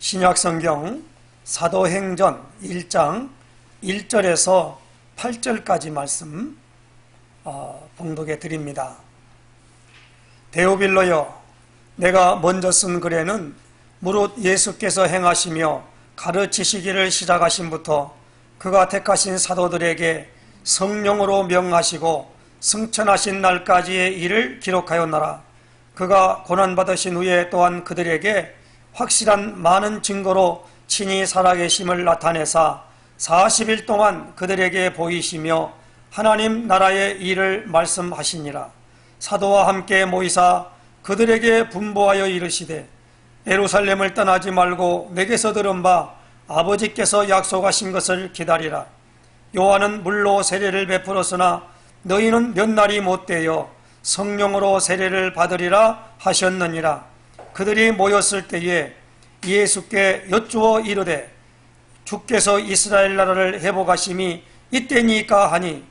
신약성경 사도행전 1장 1절에서 8절까지 말씀 봉독해 드립니다. 데오빌로여, 내가 먼저 쓴 글에는 무릇 예수께서 행하시며 가르치시기를 시작하심부터 그가 택하신 사도들에게 성령으로 명하시고 승천하신 날까지의 일을 기록하였노라. 그가 고난받으신 후에 또한 그들에게 확실한 많은 증거로 친히 살아계심을 나타내사 40일 동안 그들에게 보이시며 하나님 나라의 일을 말씀하시니라. 사도와 함께 모이사 그들에게 분부하여 이르시되, 예루살렘을 떠나지 말고 내게서 들은 바 아버지께서 약속하신 것을 기다리라. 요한은 물로 세례를 베풀었으나 너희는 몇 날이 못되어 성령으로 세례를 받으리라 하셨느니라. 그들이 모였을 때에 예수께 여쭈어 이르되, 주께서 이스라엘 나라를 회복하심이 이때니까 하니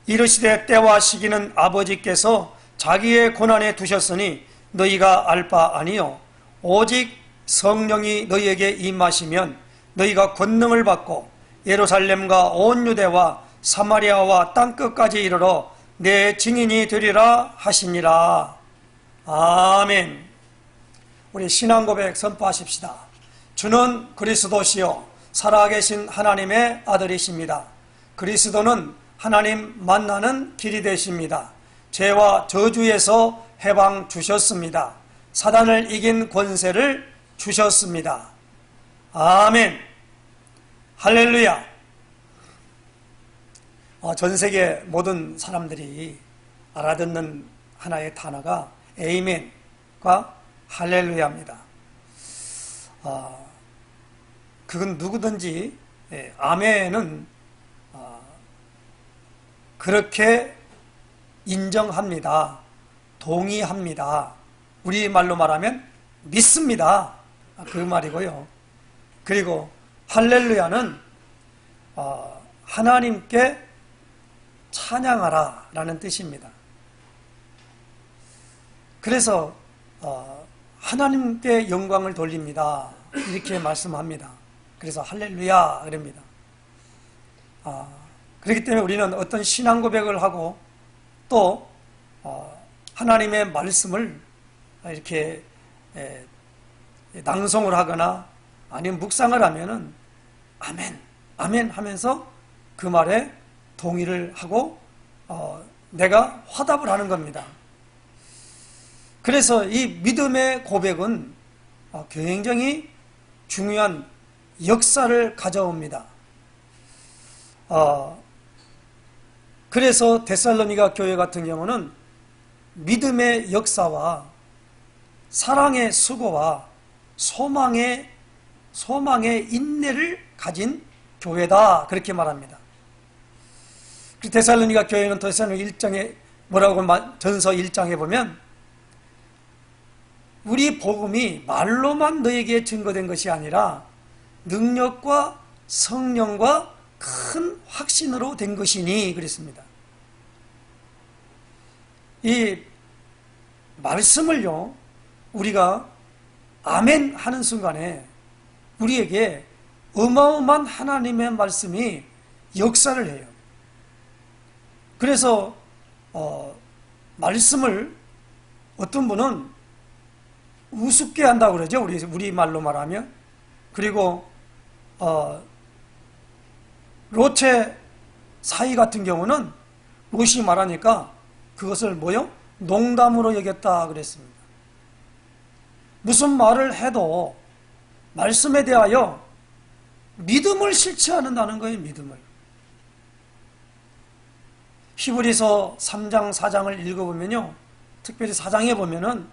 이르시되, 때와 시기는 아버지께서 자기의 고난에 두셨으니 너희가 알 바 아니요 오직 성령이 너희에게 임하시면 너희가 권능을 받고 예루살렘과 온 유대와 사마리아와 땅끝까지 이르러 내 증인이 되리라 하시니라. 아멘. 우리 신앙 고백 선포하십시다. 주는 그리스도시요 살아계신 하나님의 아들이십니다. 그리스도는 하나님 만나는 길이 되십니다. 죄와 저주에서 해방 주셨습니다. 사단을 이긴 권세를 주셨습니다. 아멘. 할렐루야. 전 세계 모든 사람들이 알아듣는 하나의 단어가 에이멘과 할렐루야입니다. 그건 누구든지 아멘은 그렇게 인정합니다. 동의합니다. 우리말로 말하면 믿습니다. 그 말이고요. 그리고 할렐루야는 하나님께 찬양하라 라는 뜻입니다. 그래서 하나님께 영광을 돌립니다 이렇게 말씀합니다. 그래서 할렐루야 그럽니다. 그렇기 때문에 우리는 어떤 신앙 고백을 하고 또 하나님의 말씀을 이렇게 낭송을 하거나 아니면 묵상을 하면은 아멘, 아멘 하면서 그 말에 동의를 하고 내가 화답을 하는 겁니다. 그래서 이 믿음의 고백은 굉장히 중요한 역사를 가져옵니다. 그래서 데살로니가 교회 같은 경우는 믿음의 역사와 사랑의 수고와 소망의 인내를 가진 교회다 그렇게 말합니다. 데살로니가 교회는 데살로니가 1장에 뭐라고 전서 1장에 보면 우리 복음이 말로만 너에게 증거된 것이 아니라 능력과 성령과 큰 확신으로 된 것이니 그랬습니다. 이 말씀을요 우리가 아멘 하는 순간에 우리에게 어마어마한 하나님의 말씀이 역사를 해요. 그래서 말씀을 어떤 분은 우습게 한다고 그러죠. 우리 말로 말하면. 그리고 롯의 사이 같은 경우는 롯이 말하니까 그것을 농담으로 여겼다 그랬습니다. 무슨 말을 해도 말씀에 대하여 믿음을 실지 않는다는 거예요. 믿음을. 히브리서 3장 4장을 읽어보면요 특별히 4장에 보면은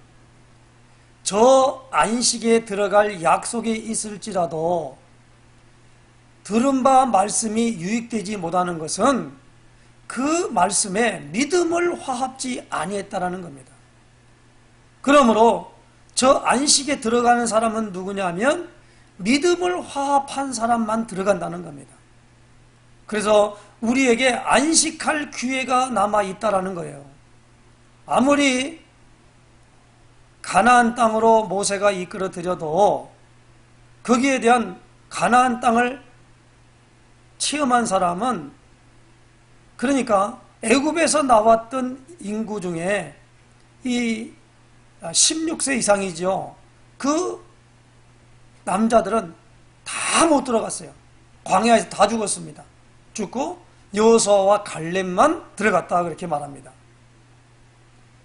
저 안식에 들어갈 약속이 있을지라도 들은 바 말씀이 유익되지 못하는 것은 그 말씀에 믿음을 화합지 아니했다라는 겁니다. 그러므로 저 안식에 들어가는 사람은 누구냐면 믿음을 화합한 사람만 들어간다는 겁니다. 그래서 우리에게 안식할 기회가 남아있다라는 거예요. 아무리 가나안 땅으로 모세가 이끌어 들여도 거기에 대한 가나안 땅을 체험한 사람은, 그러니까 애굽에서 나왔던 인구 중에 이 16세 이상이죠. 그 남자들은 다 못 들어갔어요. 광야에서 다 죽었습니다. 죽고 여호수아와 갈렙만 들어갔다 그렇게 말합니다.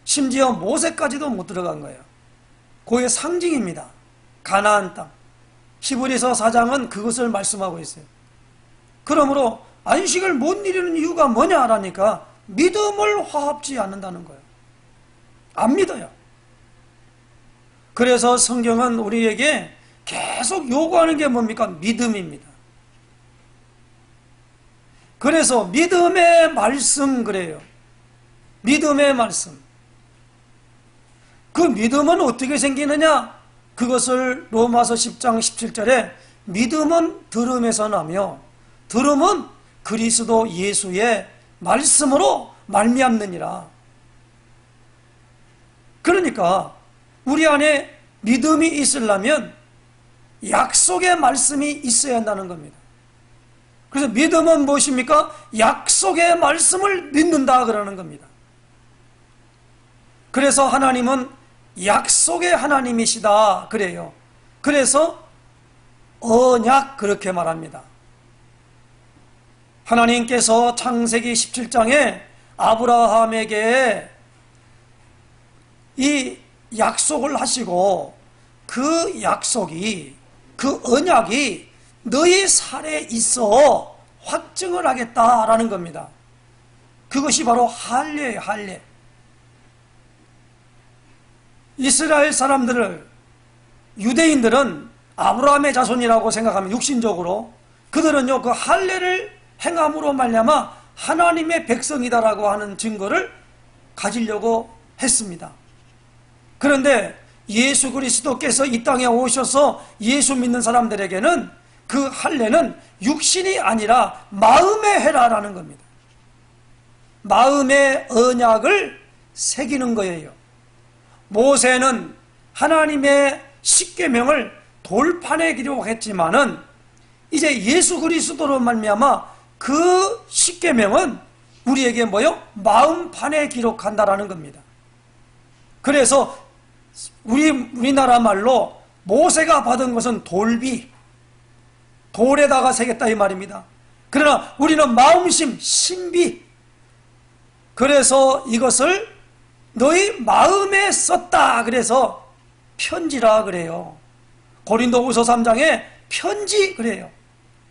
심지어 모세까지도 못 들어간 거예요. 그의 상징입니다. 가나안 땅. 히브리서 4장은 그것을 말씀하고 있어요. 그러므로 안식을 못 이루는 이유가 뭐냐라니까 믿음을 화합지 않는다는 거예요. 안 믿어요. 그래서 성경은 우리에게 계속 요구하는 게 뭡니까? 믿음입니다. 그래서 믿음의 말씀 그래요. 믿음의 말씀. 그 믿음은 어떻게 생기느냐? 그것을 로마서 10장 17절에 믿음은 들음에서 나며 들음은 그리스도 예수의 말씀으로 말미암느니라. 그러니까 우리 안에 믿음이 있으려면 약속의 말씀이 있어야 한다는 겁니다. 그래서 믿음은 무엇입니까? 약속의 말씀을 믿는다 그러는 겁니다. 그래서 하나님은 약속의 하나님이시다 그래요. 그래서 언약 그렇게 말합니다. 하나님께서 창세기 17장에 아브라함에게 이 약속을 하시고 그 약속이, 그 언약이 너희 살에 있어 확증을 하겠다라는 겁니다. 그것이 바로 할례예요. 할례. 이스라엘 사람들을, 유대인들은 아브라함의 자손이라고 생각하면 육신적으로 그들은요 그 할례를 행함으로 말미암아 하나님의 백성이다라고 하는 증거를 가지려고 했습니다. 그런데 예수 그리스도께서 이 땅에 오셔서 예수 믿는 사람들에게는 그 할례는 육신이 아니라 마음의 해라라는 겁니다. 마음의 언약을 새기는 거예요. 모세는 하나님의 십계명을 돌판에 기록했지만은 이제 예수 그리스도로 말미암아 그 십계명은 우리에게 뭐요? 마음판에 기록한다라는 겁니다. 그래서 우리나라 말로 모세가 받은 것은 돌비, 돌에다가 새겼다 이 말입니다. 그러나 우리는 마음심, 신비. 그래서 이것을 너희 마음에 썼다. 그래서 편지라 그래요. 고린도후서 3장에 편지 그래요.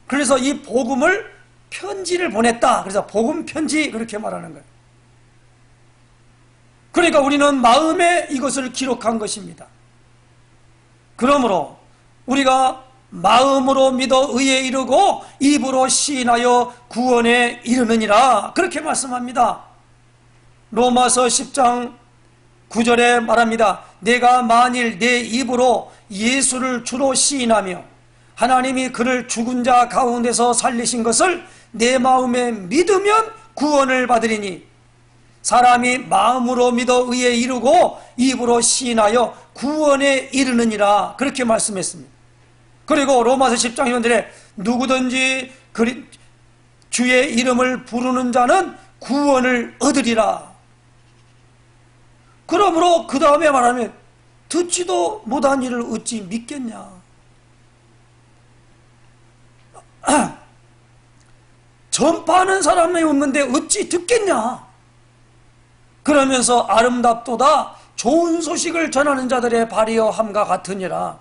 그래서 이 복음을 편지를 보냈다. 그래서 복음 편지 그렇게 말하는 거예요. 그러니까 우리는 마음에 이것을 기록한 것입니다. 그러므로 우리가 마음으로 믿어 의에 이르고 입으로 시인하여 구원에 이르느니라 그렇게 말씀합니다. 로마서 10장 9절에 말합니다. 내가 만일 내 입으로 예수를 주로 시인하며 하나님이 그를 죽은 자 가운데서 살리신 것을 내 마음에 믿으면 구원을 받으리니 사람이 마음으로 믿어 의에 이르고 입으로 시인하여 구원에 이르느니라 그렇게 말씀했습니다. 그리고 로마서 10장 1절에 누구든지 주의 이름을 부르는 자는 구원을 얻으리라. 그러므로 그 다음에 말하면 듣지도 못한 일을 어찌 믿겠냐. 전파하는 사람이 없는데 어찌 듣겠냐. 그러면서 아름답도다 좋은 소식을 전하는 자들의 발이여 함과 같으니라.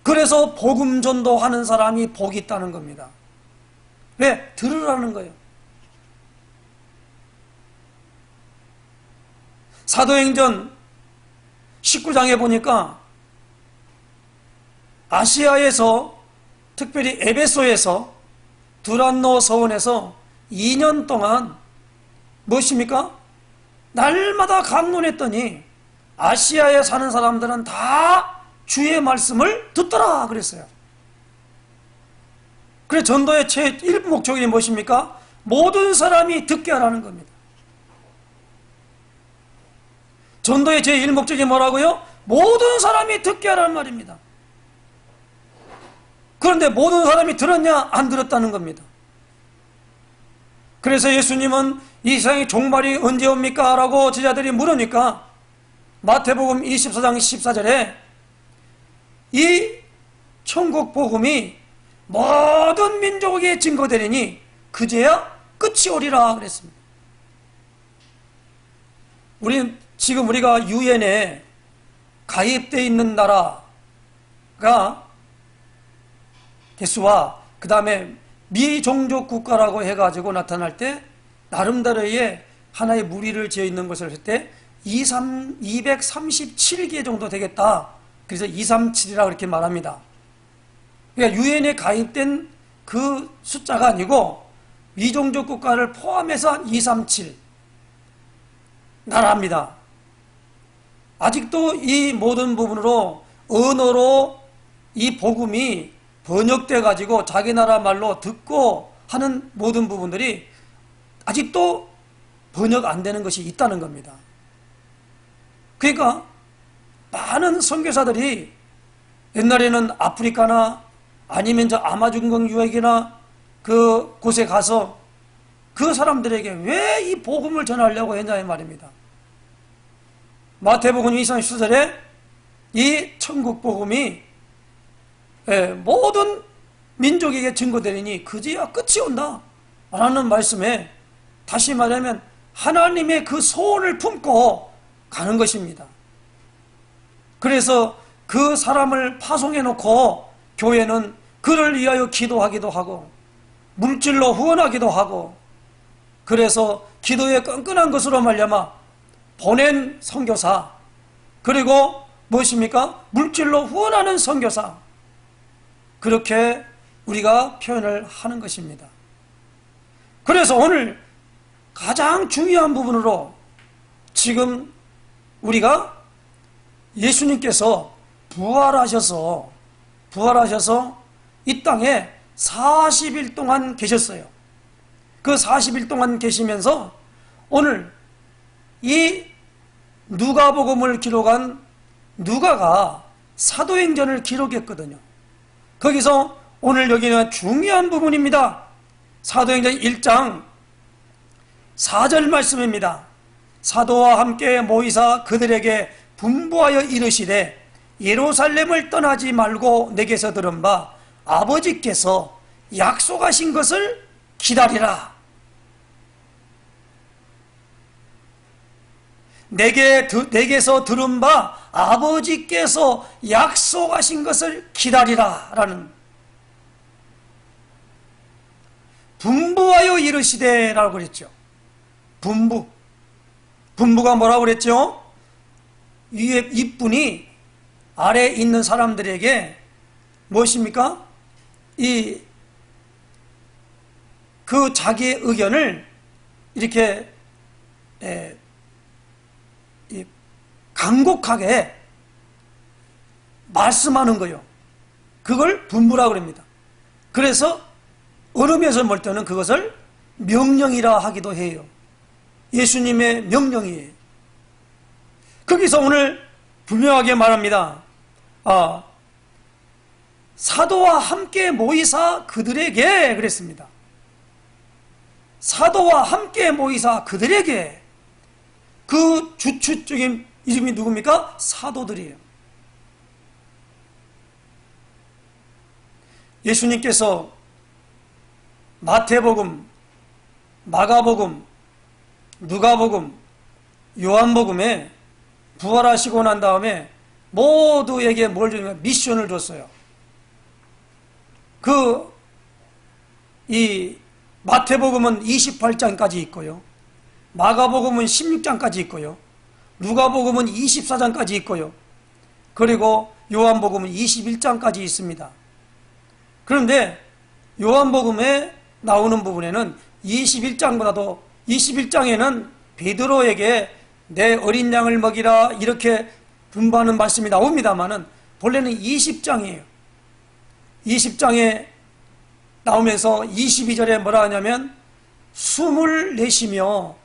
그래서 복음 전도하는 사람이 복이 있다는 겁니다. 왜? 들으라는 거예요. 사도행전 19장에 보니까 아시아에서 특별히 에베소에서 두란노 서원에서 2년 동안 무엇입니까? 날마다 강론했더니 아시아에 사는 사람들은 다 주의 말씀을 듣더라 그랬어요. 그래서 전도의 제1 목적이 무엇입니까? 모든 사람이 듣게 하라는 겁니다. 전도의 제1 목적이 뭐라고요? 모든 사람이 듣게 하라는 말입니다. 그런데 모든 사람이 들었냐? 안 들었다는 겁니다. 그래서 예수님은 이 세상의 종말이 언제 옵니까? 라고 제자들이 물으니까 마태복음 24장 14절에 이 천국 복음이 모든 민족에게 증거되리니 그제야 끝이 오리라 그랬습니다. 지금 우리가 유엔에 가입되어 있는 나라가 개수와 그 다음에 미종족 국가라고 해가지고 나타날 때 나름대로의 하나의 무리를 지어 있는 것을 할 때 237개 정도 되겠다. 그래서 237이라고 이렇게 말합니다. 그러니까 유엔에 가입된 그 숫자가 아니고 미종족 국가를 포함해서 237 나라입니다. 아직도 이 모든 부분으로 언어로 이 복음이 번역돼 가지고 자기 나라 말로 듣고 하는 모든 부분들이 아직도 번역 안 되는 것이 있다는 겁니다. 그러니까 많은 선교사들이 옛날에는 아프리카나 아니면 저 아마존강 유역이나 그 곳에 가서 그 사람들에게 왜 이 복음을 전하려고 했냐 이 말입니다. 마태복음 24절에 이 천국 복음이 모든 민족에게 증거되리니 그제야 끝이 온다 라는 말씀에 다시 말하면 하나님의 그 소원을 품고 가는 것입니다. 그래서 그 사람을 파송해 놓고 교회는 그를 위하여 기도하기도 하고 물질로 후원하기도 하고 그래서 기도에 끈끈한 것으로 말미암아 보낸 선교사 그리고 무엇입니까? 물질로 후원하는 선교사 그렇게 우리가 표현을 하는 것입니다. 그래서 오늘 가장 중요한 부분으로 지금 우리가 예수님께서 부활하셔서 이 땅에 40일 동안 계셨어요. 그 40일 동안 계시면서 오늘 이 누가복음을 기록한 누가가 사도행전을 기록했거든요. 거기서 오늘 여기는 중요한 부분입니다. 사도행전 1장 4절 말씀입니다. 사도와 함께 모이사 그들에게 분부하여 이르시되 예루살렘을 떠나지 말고 내게서 들은 바 아버지께서 약속하신 것을 기다리라. 내게서 들은 바 아버지께서 약속하신 것을 기다리라 라는 분부하여 이르시되 라고 그랬죠. 분부가 뭐라고 그랬죠? 위에 윗분이 아래에 있는 사람들에게 무엇입니까? 그 자기의 의견을 이렇게 간곡하게 말씀하는 거예요. 그걸 분부라고 합니다. 그래서 어른에서 볼 때는 그것을 명령이라 하기도 해요. 예수님의 명령이에요. 거기서 오늘 분명하게 말합니다. 사도와 함께 모이사 그들에게 그랬습니다. 사도와 함께 모이사 그들에게 그 주축적인 이름이 누굽니까? 사도들이에요. 예수님께서 마태복음, 마가복음, 누가복음, 요한복음에 부활하시고 난 다음에 모두에게 뭘 주냐면 미션을 줬어요. 이 마태복음은 28장까지 있고요. 마가복음은 16장까지 있고요. 누가복음은 24장까지 있고요. 그리고 요한복음은 21장까지 있습니다. 그런데 요한복음에 나오는 부분에는 21장보다도 21장에는 베드로에게 내 어린 양을 먹이라 이렇게 분부하는 말씀이 나옵니다만은 본래는 20장이에요. 20장에 나오면서 22절에 뭐라 하냐면 숨을 내쉬며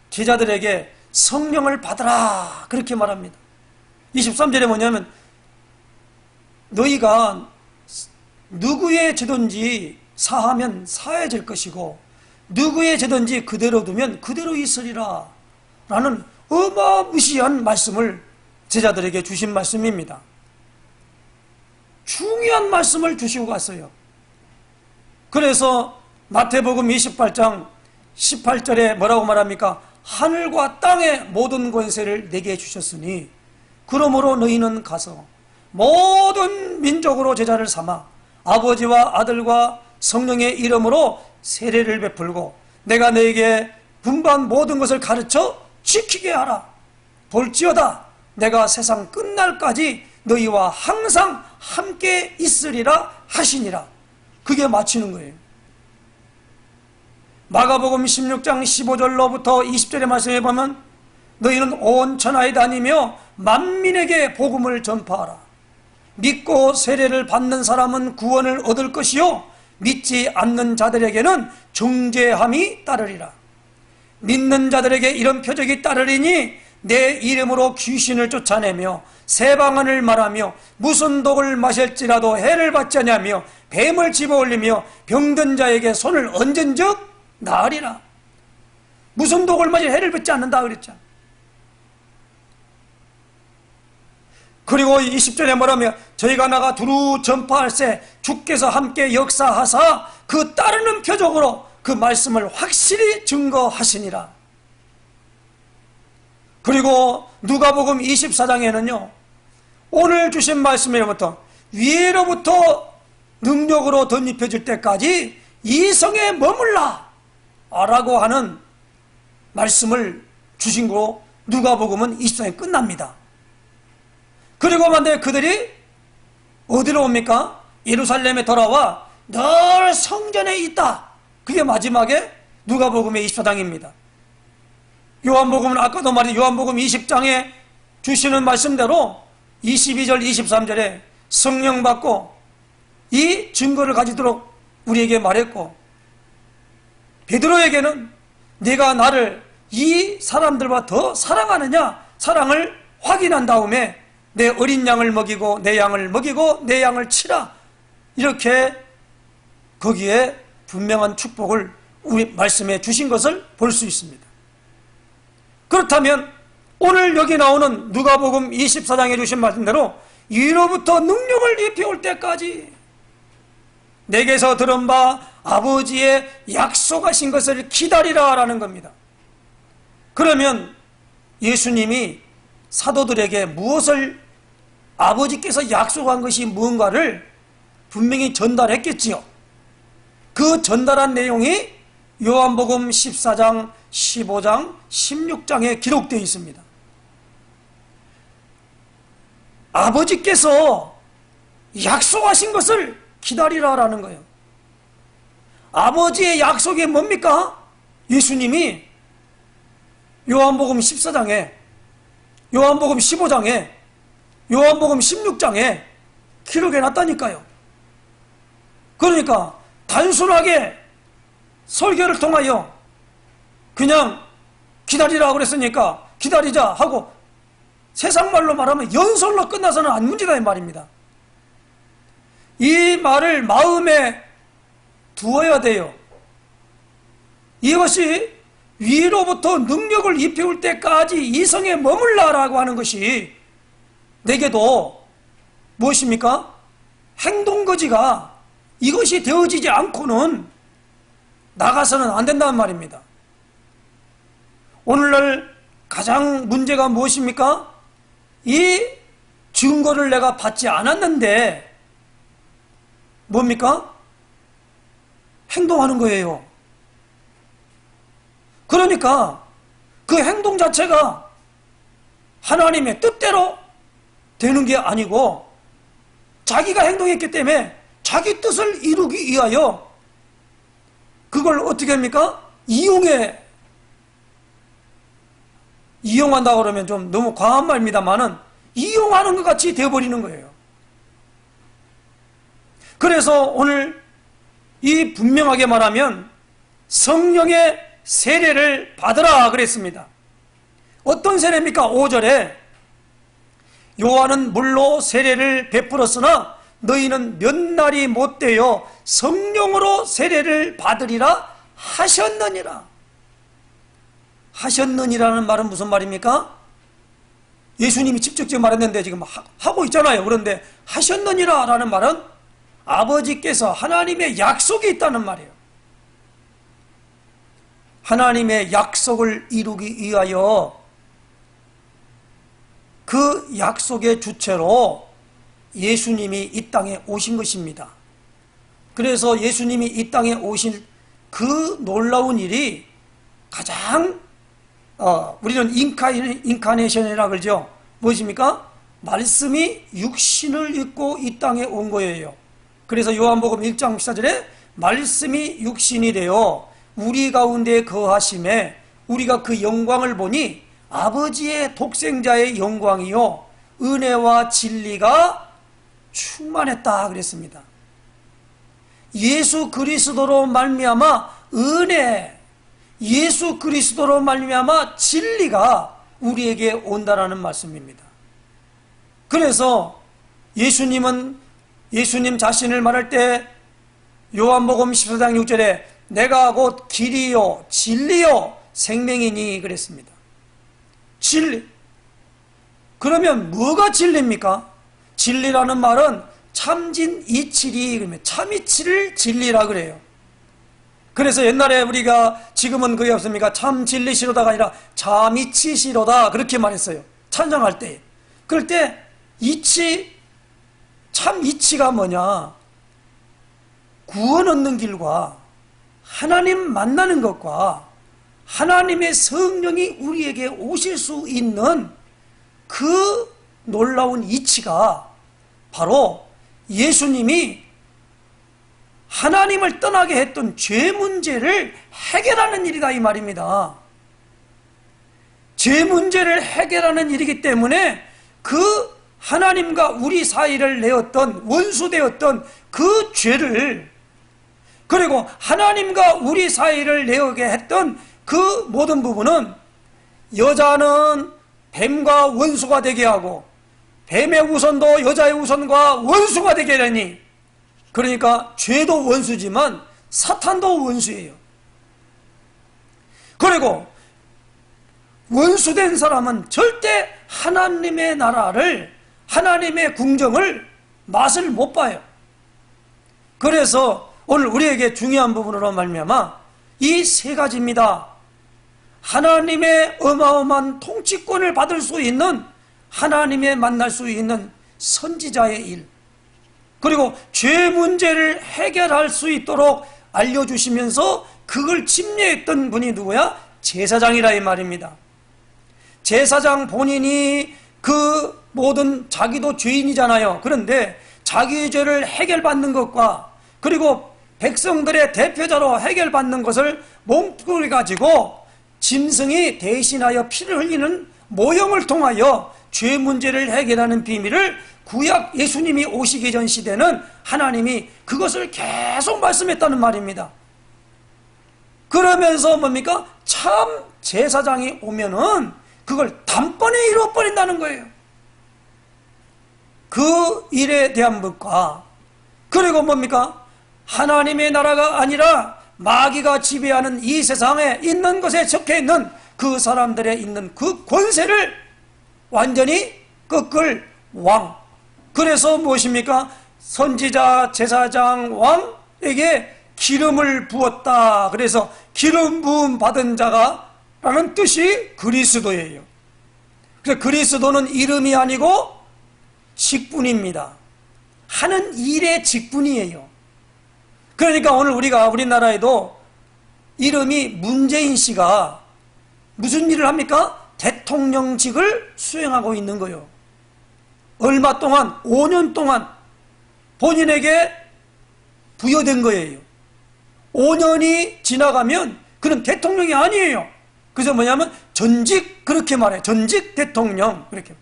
제자들에게 성령을 받으라 그렇게 말합니다. 23절에 뭐냐면 너희가 누구의 죄든지 사하면 사해질 것이고 누구의 죄든지 그대로 두면 그대로 있으리라 라는 어마무시한 말씀을 제자들에게 주신 말씀입니다. 중요한 말씀을 주시고 갔어요. 그래서 마태복음 28장 18절에 뭐라고 말합니까? 하늘과 땅의 모든 권세를 내게 주셨으니 그러므로 너희는 가서 모든 민족으로 제자를 삼아 아버지와 아들과 성령의 이름으로 세례를 베풀고 내가 너에게 분부한 모든 것을 가르쳐 지키게 하라. 볼지어다 내가 세상 끝날까지 너희와 항상 함께 있으리라 하시니라. 그게 마치는 거예요. 마가복음 16장 15절로부터 20절의 말씀에 보면 너희는 온 천하에 다니며 만민에게 복음을 전파하라. 믿고 세례를 받는 사람은 구원을 얻을 것이요 믿지 않는 자들에게는 정죄함이 따르리라. 믿는 자들에게 이런 표적이 따르리니 내 이름으로 귀신을 쫓아내며 새 방언을 말하며 무슨 독을 마실지라도 해를 받지 아니하며 뱀을 집어올리며 병든 자에게 손을 얹은 적 나으리라. 무슨 독을 마실 해를 받지 않는다 그랬죠. 그리고 20절에 뭐라며 저희가 나가 두루 전파할세 주께서 함께 역사하사 그 따르는 표적으로 그 말씀을 확실히 증거하시니라. 그리고 누가복음 24장에는요 오늘 주신 말씀으로부터 위로부터 능력으로 덧입혀질 때까지 이성에 머물라 라고 하는 말씀을 주신 거로 누가복음은 24장이 끝납니다. 그리고 만약에 그들이 어디로 옵니까? 예루살렘에 돌아와 늘 성전에 있다. 그게 마지막에 누가복음의 24장입니다. 요한복음은 아까도 말한 요한복음 20장에 주시는 말씀대로 22절 23절에 성령 받고 이 증거를 가지도록 우리에게 말했고 베드로에게는 네가 나를 이 사람들과 더 사랑하느냐 사랑을 확인한 다음에 내 어린 양을 먹이고 내 양을 먹이고 내 양을 치라 이렇게 거기에 분명한 축복을 우리 말씀해 주신 것을 볼 수 있습니다. 그렇다면 오늘 여기 나오는 누가복음 24장에 주신 말씀대로 위로부터 능력을 입혀올 때까지 내게서 들은 바 아버지의 약속하신 것을 기다리라 라는 겁니다. 그러면 예수님이 사도들에게 무엇을 아버지께서 약속한 것이 무언가를 분명히 전달했겠지요. 그 전달한 내용이 요한복음 14장, 15장, 16장에 기록되어 있습니다. 아버지께서 약속하신 것을 기다리라라는 거예요. 아버지의 약속이 뭡니까? 예수님이 요한복음 14장에, 요한복음 15장에, 요한복음 16장에 기록해 놨다니까요. 그러니까 단순하게 설교를 통하여 그냥 기다리라 그랬으니까 기다리자 하고 세상 말로 말하면 연설로 끝나서는 안 문제다 이 말입니다. 이 말을 마음에 두어야 돼요. 이것이 위로부터 능력을 입혀올 때까지 이성에 머물라라고 하는 것이 내게도 무엇입니까? 행동거지가 이것이 되어지지 않고는 나가서는 안 된다는 말입니다. 오늘날 가장 문제가 무엇입니까? 이 증거를 내가 받지 않았는데 뭡니까? 행동하는 거예요. 그러니까 그 행동 자체가 하나님의 뜻대로 되는 게 아니고 자기가 행동했기 때문에 자기 뜻을 이루기 위하여 그걸 어떻게 합니까? 이용한다 그러면 좀 너무 과한 말입니다만은 이용하는 것 같이 되어버리는 거예요. 그래서 오늘 이 분명하게 말하면 성령의 세례를 받으라 그랬습니다. 어떤 세례입니까? 5절에 요한은 물로 세례를 베풀었으나 너희는 몇 날이 못되어 성령으로 세례를 받으리라 하셨느니라. 하셨느니라는 말은 무슨 말입니까? 예수님이 직접적으로 말했는데 지금 하고 있잖아요. 그런데 하셨느니라 라는 말은 아버지께서 하나님의 약속이 있다는 말이에요. 하나님의 약속을 이루기 위하여 그 약속의 주체로 예수님이 이 땅에 오신 것입니다. 그래서 예수님이 이 땅에 오신 그 놀라운 일이 가장 우리는 인카네이션이라고 그러죠. 무엇입니까? 말씀이 육신을 입고 이 땅에 온 거예요. 그래서 요한복음 1장 14절에 말씀이 육신이 되어 우리 가운데 거하심에 우리가 그 영광을 보니 아버지의 독생자의 영광이요 은혜와 진리가 충만했다 그랬습니다. 예수 그리스도로 말미암아 은혜, 예수 그리스도로 말미암아 진리가 우리에게 온다라는 말씀입니다. 그래서 예수님 자신을 말할 때 요한복음 14장 6절에 내가 곧 길이요 진리요 생명이니 그랬습니다. 진리. 그러면 뭐가 진리입니까? 진리라는 말은 참진 이치리, 그러면 참이치를 진리라 그래요. 그래서 옛날에 우리가 지금은 그게 없습니까? 참 진리시로다가 아니라 참이치시로다 그렇게 말했어요. 찬양할 때. 그럴 때 이치, 참 이치가 뭐냐? 구원 얻는 길과 하나님 만나는 것과 하나님의 성령이 우리에게 오실 수 있는 그 놀라운 이치가 바로 예수님이 하나님을 떠나게 했던 죄 문제를 해결하는 일이다 이 말입니다. 죄 문제를 해결하는 일이기 때문에 그 하나님과 우리 사이를 내었던 원수되었던 그 죄를, 그리고 하나님과 우리 사이를 내오게 했던 그 모든 부분은 여자는 뱀과 원수가 되게 하고 뱀의 우선도 여자의 우선과 원수가 되게 하니, 그러니까 죄도 원수지만 사탄도 원수예요. 그리고 원수된 사람은 절대 하나님의 나라를, 하나님의 궁정을 맛을 못 봐요. 그래서 오늘 우리에게 중요한 부분으로 말미암아 이 세 가지입니다. 하나님의 어마어마한 통치권을 받을 수 있는, 하나님의 만날 수 있는 선지자의 일, 그리고 죄 문제를 해결할 수 있도록 알려주시면서 그걸 침례했던 분이 누구야? 제사장이라 이 말입니다. 제사장 본인이 그 모든, 자기도 죄인이잖아요. 그런데 자기의 죄를 해결받는 것과 그리고 백성들의 대표자로 해결받는 것을 몸뚱이 가지고 짐승이 대신하여 피를 흘리는 모형을 통하여 죄 문제를 해결하는 비밀을 구약 예수님이 오시기 전 시대는 하나님이 그것을 계속 말씀했다는 말입니다. 그러면서 뭡니까? 참 제사장이 오면은 그걸 단번에 이루어버린다는 거예요. 그 일에 대한 것과, 그리고 뭡니까? 하나님의 나라가 아니라 마귀가 지배하는 이 세상에 있는 것에 적혀있는 그 사람들에 있는 그 권세를 완전히 꺾을 왕. 그래서 무엇입니까? 선지자, 제사장, 왕에게 기름을 부었다. 그래서 기름 부음 받은 자가 라는 뜻이 그리스도예요. 그래서 그리스도는 이름이 아니고 직분입니다. 하는 일의 직분이에요. 그러니까 오늘 우리나라에도 이름이 문재인 씨가 무슨 일을 합니까? 대통령직을 수행하고 있는 거예요. 얼마 동안, 5년 동안 본인에게 부여된 거예요. 5년이 지나가면 그는 대통령이 아니에요. 그래서 뭐냐면 전직, 그렇게 말해요. 전직 대통령, 그렇게.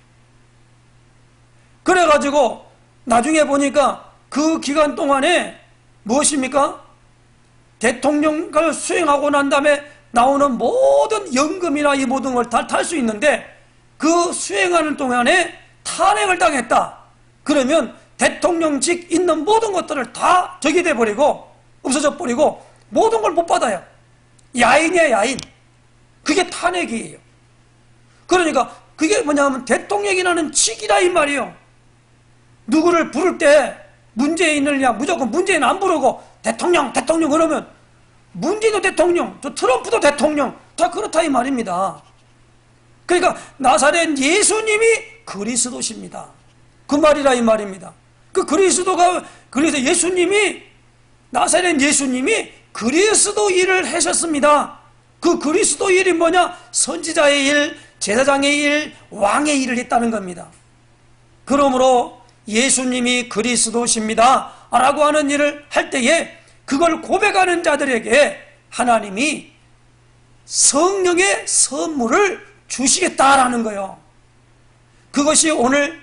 그래가지고 나중에 보니까 그 기간 동안에 무엇입니까? 대통령을 수행하고 난 다음에 나오는 모든 연금이나 이 모든 걸 다 탈 수 있는데 그 수행하는 동안에 탄핵을 당했다. 그러면 대통령직 있는 모든 것들을 다 적이 돼버리고 없어져 버리고 모든 걸 못 받아요. 야인이야, 야인. 그게 탄핵이에요. 그러니까 그게 뭐냐면 대통령이라는 직이다 이 말이에요. 누구를 부를 때 문재인을 그냥 무조건 문재인 안 부르고 대통령 그러면 문재인도 대통령, 저 트럼프도 대통령 다 그렇다 이 말입니다. 그러니까 나사렛 예수님이 그리스도십니다. 그 말이라 이 말입니다. 그래서 예수님이 나사렛 예수님이 그리스도 일을 하셨습니다. 그 그리스도 일이 뭐냐? 선지자의 일, 제사장의 일, 왕의 일을 했다는 겁니다. 그러므로 예수님이 그리스도십니다 라고 하는 일을 할 때에 그걸 고백하는 자들에게 하나님이 성령의 선물을 주시겠다라는 거예요. 그것이 오늘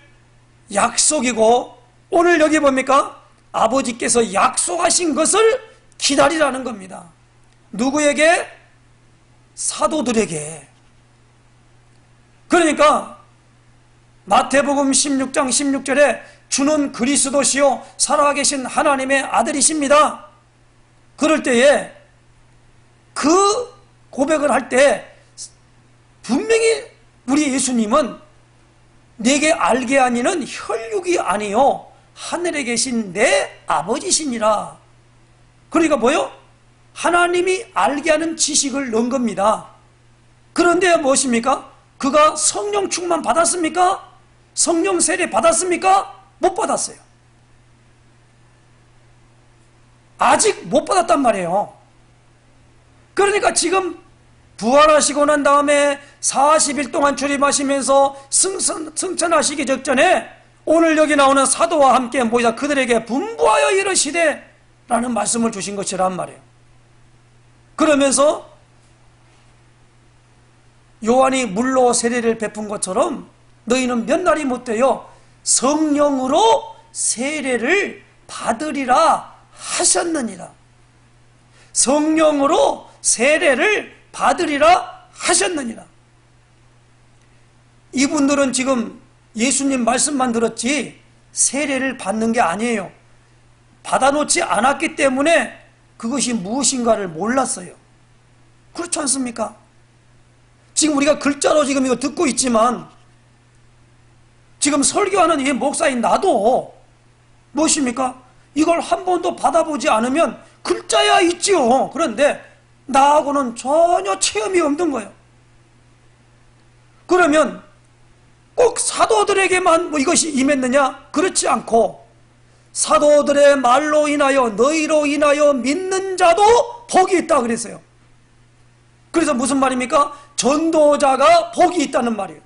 약속이고 오늘 여기 뭡니까? 아버지께서 약속하신 것을 기다리라는 겁니다. 누구에게? 사도들에게. 그러니까 마태복음 16장 16절에 주는 그리스도시요 살아계신 하나님의 아들이십니다. 그럴 때에 그 고백을 할 때 분명히 우리 예수님은 내게 알게 아니는 혈육이 아니요 하늘에 계신 내 아버지시니라. 그러니까 뭐요? 하나님이 알게 하는 지식을 넣은 겁니다. 그런데 무엇입니까? 그가 성령 충만 받았습니까? 성령 세례 받았습니까? 못 받았어요. 아직 못 받았단 말이에요. 그러니까 지금 부활하시고 난 다음에 40일 동안 출입하시면서 승천하시기 직전에 오늘 여기 나오는 사도와 함께 모이사 그들에게 분부하여 이르시되 라는 말씀을 주신 것이란 말이에요. 그러면서 요한이 물로 세례를 베푼 것처럼 너희는 몇 날이 못되어 성령으로 세례를 받으리라 하셨느니라. 성령으로 세례를 받으리라 하셨느니라. 이분들은 지금 예수님 말씀만 들었지 세례를 받는 게 아니에요. 받아놓지 않았기 때문에 그것이 무엇인가를 몰랐어요. 그렇지 않습니까? 지금 우리가 글자로 지금 이거 듣고 있지만 지금 설교하는 이 목사인 나도 무엇입니까? 이걸 한 번도 받아보지 않으면 글자야 있지요. 그런데 나하고는 전혀 체험이 없는 거예요. 그러면 꼭 사도들에게만 뭐 이것이 임했느냐? 그렇지 않고 사도들의 말로 인하여 너희로 인하여 믿는 자도 복이 있다 그랬어요. 그래서 무슨 말입니까? 전도자가 복이 있다는 말이에요.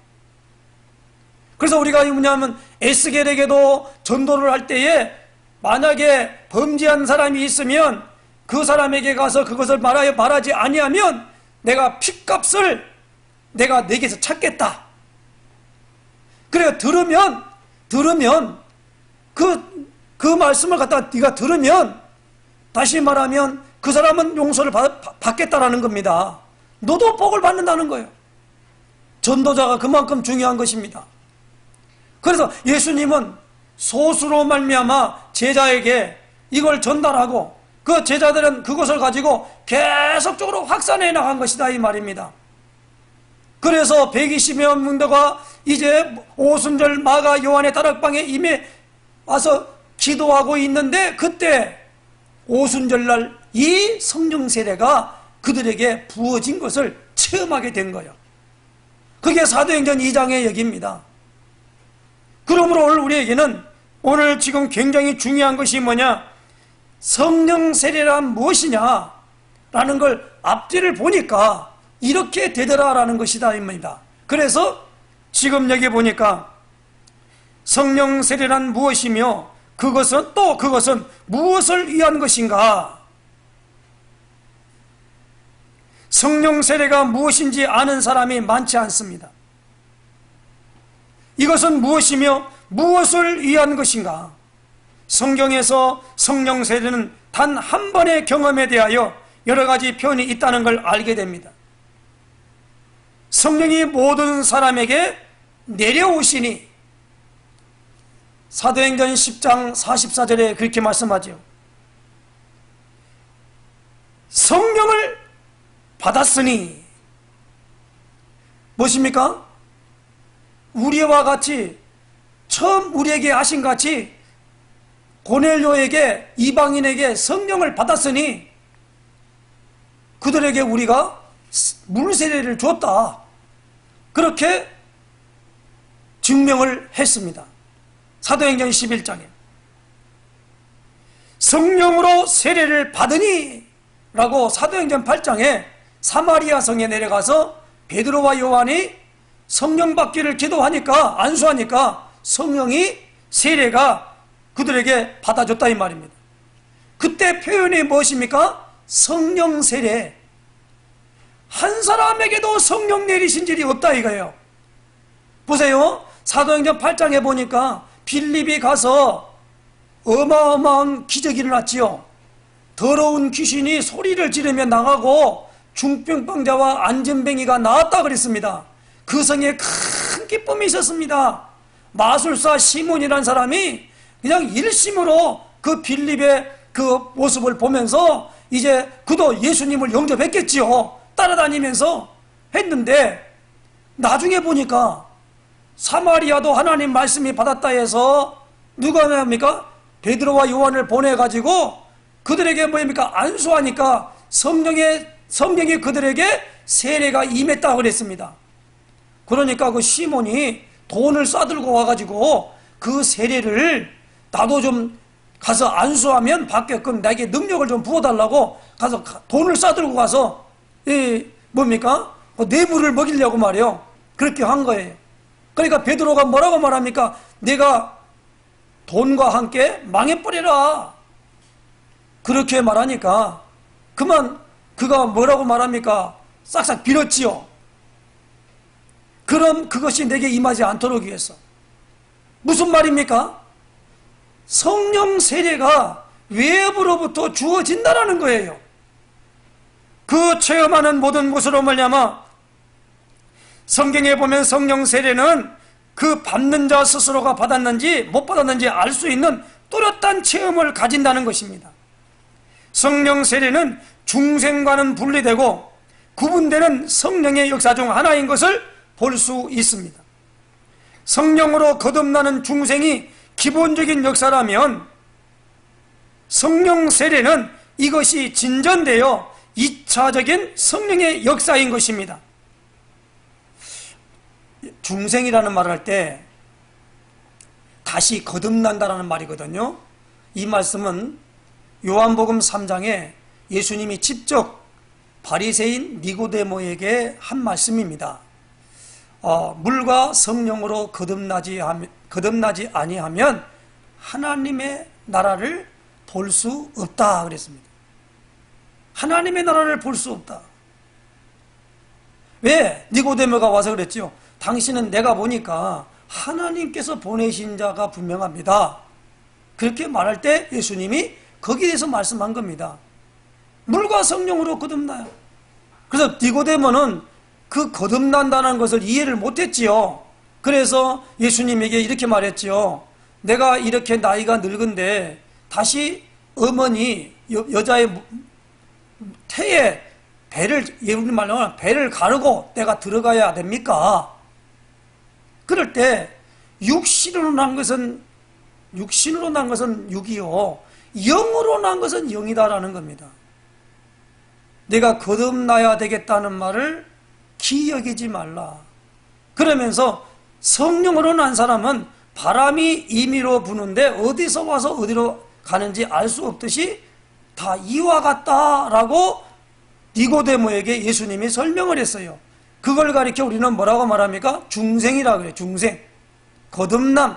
그래서 우리가 뭐냐면 에스겔에게도 전도를 할 때에 만약에 범죄한 사람이 있으면 그 사람에게 가서 그것을 말하지 아니하면 내가 핏값을 내가 내게서 찾겠다. 그래 들으면 그 말씀을 갖다 네가 들으면 다시 말하면 그 사람은 용서를 받겠다라는 겁니다. 너도 복을 받는다는 거예요. 전도자가 그만큼 중요한 것입니다. 그래서 예수님은 소수로 말미암아 제자에게 이걸 전달하고 그 제자들은 그것을 가지고 계속적으로 확산해 나간 것이다 이 말입니다. 그래서 120여 명도가 이제 오순절 마가 요한의 다락방에 임해 와서 기도하고 있는데 그때 오순절날 이 성령 세례가 그들에게 부어진 것을 체험하게 된 거예요. 그게 사도행전 2장의 얘기입니다. 그러므로 오늘 우리에게는 오늘 지금 굉장히 중요한 것이 뭐냐? 성령 세례란 무엇이냐? 라는 걸 앞뒤를 보니까 이렇게 되더라라는 것이다 입니다. 그래서 지금 여기 보니까 성령 세례란 무엇이며 그것은 무엇을 위한 것인가? 성령 세례가 무엇인지 아는 사람이 많지 않습니다. 이것은 무엇이며 무엇을 위한 것인가? 성경에서 성령 세례는 단 한 번의 경험에 대하여 여러 가지 표현이 있다는 걸 알게 됩니다. 성령이 모든 사람에게 내려오시니 사도행전 10장 44절에 그렇게 말씀하죠. 성령을 받았으니 무엇입니까? 우리와 같이 처음 우리에게 하신 같이 고넬료에게 이방인에게 성령을 받았으니 그들에게 우리가 물세례를 줬다. 그렇게 증명을 했습니다. 사도행전 11장에 성령으로 세례를 받으니 라고 사도행전 8장에 사마리아 성에 내려가서 베드로와 요한이 성령 받기를 기도하니까 안수하니까 성령이 세례가 그들에게 받아줬다 이 말입니다. 그때 표현이 무엇입니까? 성령 세례. 한 사람에게도 성령 내리신 일이 없다 이거예요. 보세요. 사도행전 8장에 보니까 빌립이 가서 어마어마한 기적이 일어났지요. 더러운 귀신이 소리를 지르며 나가고 중병병자와 안전뱅이가 나왔다 그랬습니다. 그 성에 큰 기쁨이 있었습니다. 마술사 시몬이라는 사람이 그냥 일심으로 그 빌립의 그 모습을 보면서 이제 그도 예수님을 영접했겠지요. 따라다니면서 했는데 나중에 보니까 사마리아도 하나님 말씀이 받았다 해서 누가 합니까? 베드로와 요한을 보내가지고 그들에게 뭐입니까? 안수하니까 성령이 그들에게 세례가 임했다고 그랬습니다. 그러니까 그 시몬이 돈을 싸들고 와가지고 그 세례를 나도 좀 가서 안수하면 받게끔 나에게 능력을 좀 부어달라고 가서 돈을 싸들고 가서 뭡니까? 내부를 먹이려고 말이요. 그렇게 한 거예요. 그러니까 베드로가 뭐라고 말합니까? 내가 돈과 함께 망해버리라. 그렇게 말하니까 그만 그가 뭐라고 말합니까? 싹싹 빌었지요. 그럼 그것이 내게 임하지 않도록 위해서. 무슨 말입니까? 성령 세례가 외부로부터 주어진다라는 거예요. 그 체험하는 모든 것으로 말미암아 성경에 보면 성령 세례는 그 받는 자 스스로가 받았는지 못 받았는지 알 수 있는 뚜렷한 체험을 가진다는 것입니다. 성령 세례는 중생과는 분리되고 구분되는 성령의 역사 중 하나인 것을 볼 수 있습니다. 성령으로 거듭나는 중생이 기본적인 역사라면 성령 세례는 이것이 진전되어 2차적인 성령의 역사인 것입니다. 중생이라는 말을 할 때 다시 거듭난다라는 말이거든요. 이 말씀은 요한복음 3장에 예수님이 직접 바리새인 니고데모에게 한 말씀입니다. 물과 성령으로 거듭나지 아니하면 하나님의 나라를 볼 수 없다 그랬습니다. 하나님의 나라를 볼 수 없다. 왜? 니고데모가 와서 그랬죠. 당신은 내가 보니까 하나님께서 보내신 자가 분명합니다. 그렇게 말할 때 예수님이 거기에서 말씀한 겁니다. 물과 성령으로 거듭나요. 그래서 니고데모는 그 거듭난다는 것을 이해를 못했지요. 그래서 예수님에게 이렇게 말했지요. 내가 이렇게 나이가 늙은데 다시 어머니 여자의 태에 배를 예수님 말로 배를 가르고 내가 들어가야 됩니까? 그럴 때 육신으로 난 것은 육이요 영으로 난 것은 영이다라는 겁니다. 내가 거듭나야 되겠다는 말을 기여기지 말라. 그러면서 성령으로 난 사람은 바람이 임의로 부는데 어디서 와서 어디로 가는지 알 수 없듯이 다 이와 같다라고 니고데모에게 예수님이 설명을 했어요. 그걸 가리켜 우리는 뭐라고 말합니까? 중생이라고 그래요. 중생. 거듭남.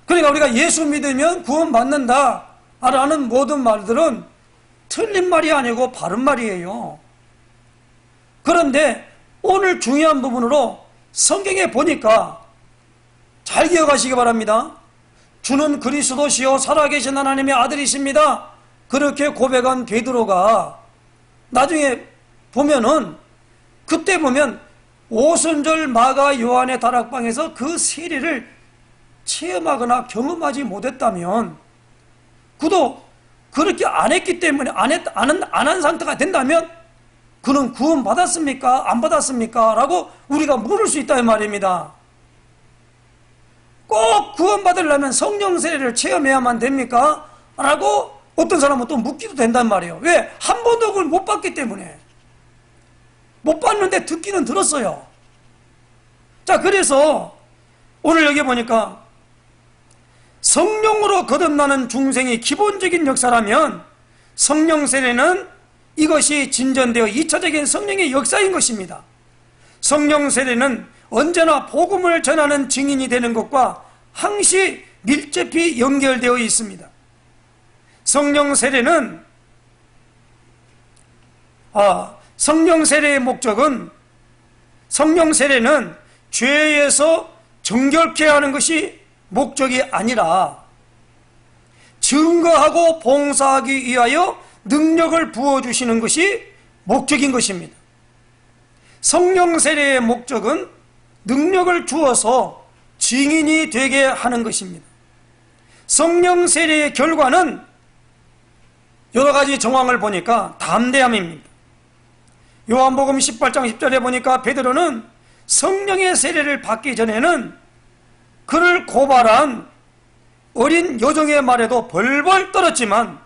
그러니까 우리가 예수 믿으면 구원받는다 라는 모든 말들은 틀린 말이 아니고 바른 말이에요. 그런데 오늘 중요한 부분으로 성경에 보니까 잘 기억하시기 바랍니다. 주는 그리스도시요 살아계신 하나님의 아들이십니다. 그렇게 고백한 베드로가 나중에 보면은, 그때 보면 오순절 마가 요한의 다락방에서 그 세례를 체험하거나 경험하지 못했다면, 그도 그렇게 안 했기 때문에 안 한 상태가 된다면 그는 구원 받았습니까? 안 받았습니까? 라고 우리가 물을 수 있다 이 말입니다. 꼭 구원 받으려면 성령 세례를 체험해야만 됩니까? 라고 어떤 사람은 또 묻기도 된단 말이에요. 왜? 한 번도 그걸 못 봤기 때문에. 못 봤는데 듣기는 들었어요. 자, 그래서 오늘 여기 보니까 성령으로 거듭나는 중생이 기본적인 역사라면 성령 세례는 이것이 진전되어 2차적인 성령의 역사인 것입니다. 성령 세례는 언제나 복음을 전하는 증인이 되는 것과 항시 밀접히 연결되어 있습니다. 성령 세례는 성령 세례의 목적은, 성령 세례는 죄에서 정결케 하는 것이 목적이 아니라 증거하고 봉사하기 위하여 능력을 부어주시는 것이 목적인 것입니다. 성령 세례의 목적은 능력을 주어서 증인이 되게 하는 것입니다. 성령 세례의 결과는 여러 가지 정황을 보니까 담대함입니다. 요한복음 18장 10절에 보니까 베드로는 성령의 세례를 받기 전에는 그를 고발한 어린 여종의 말에도 벌벌 떨었지만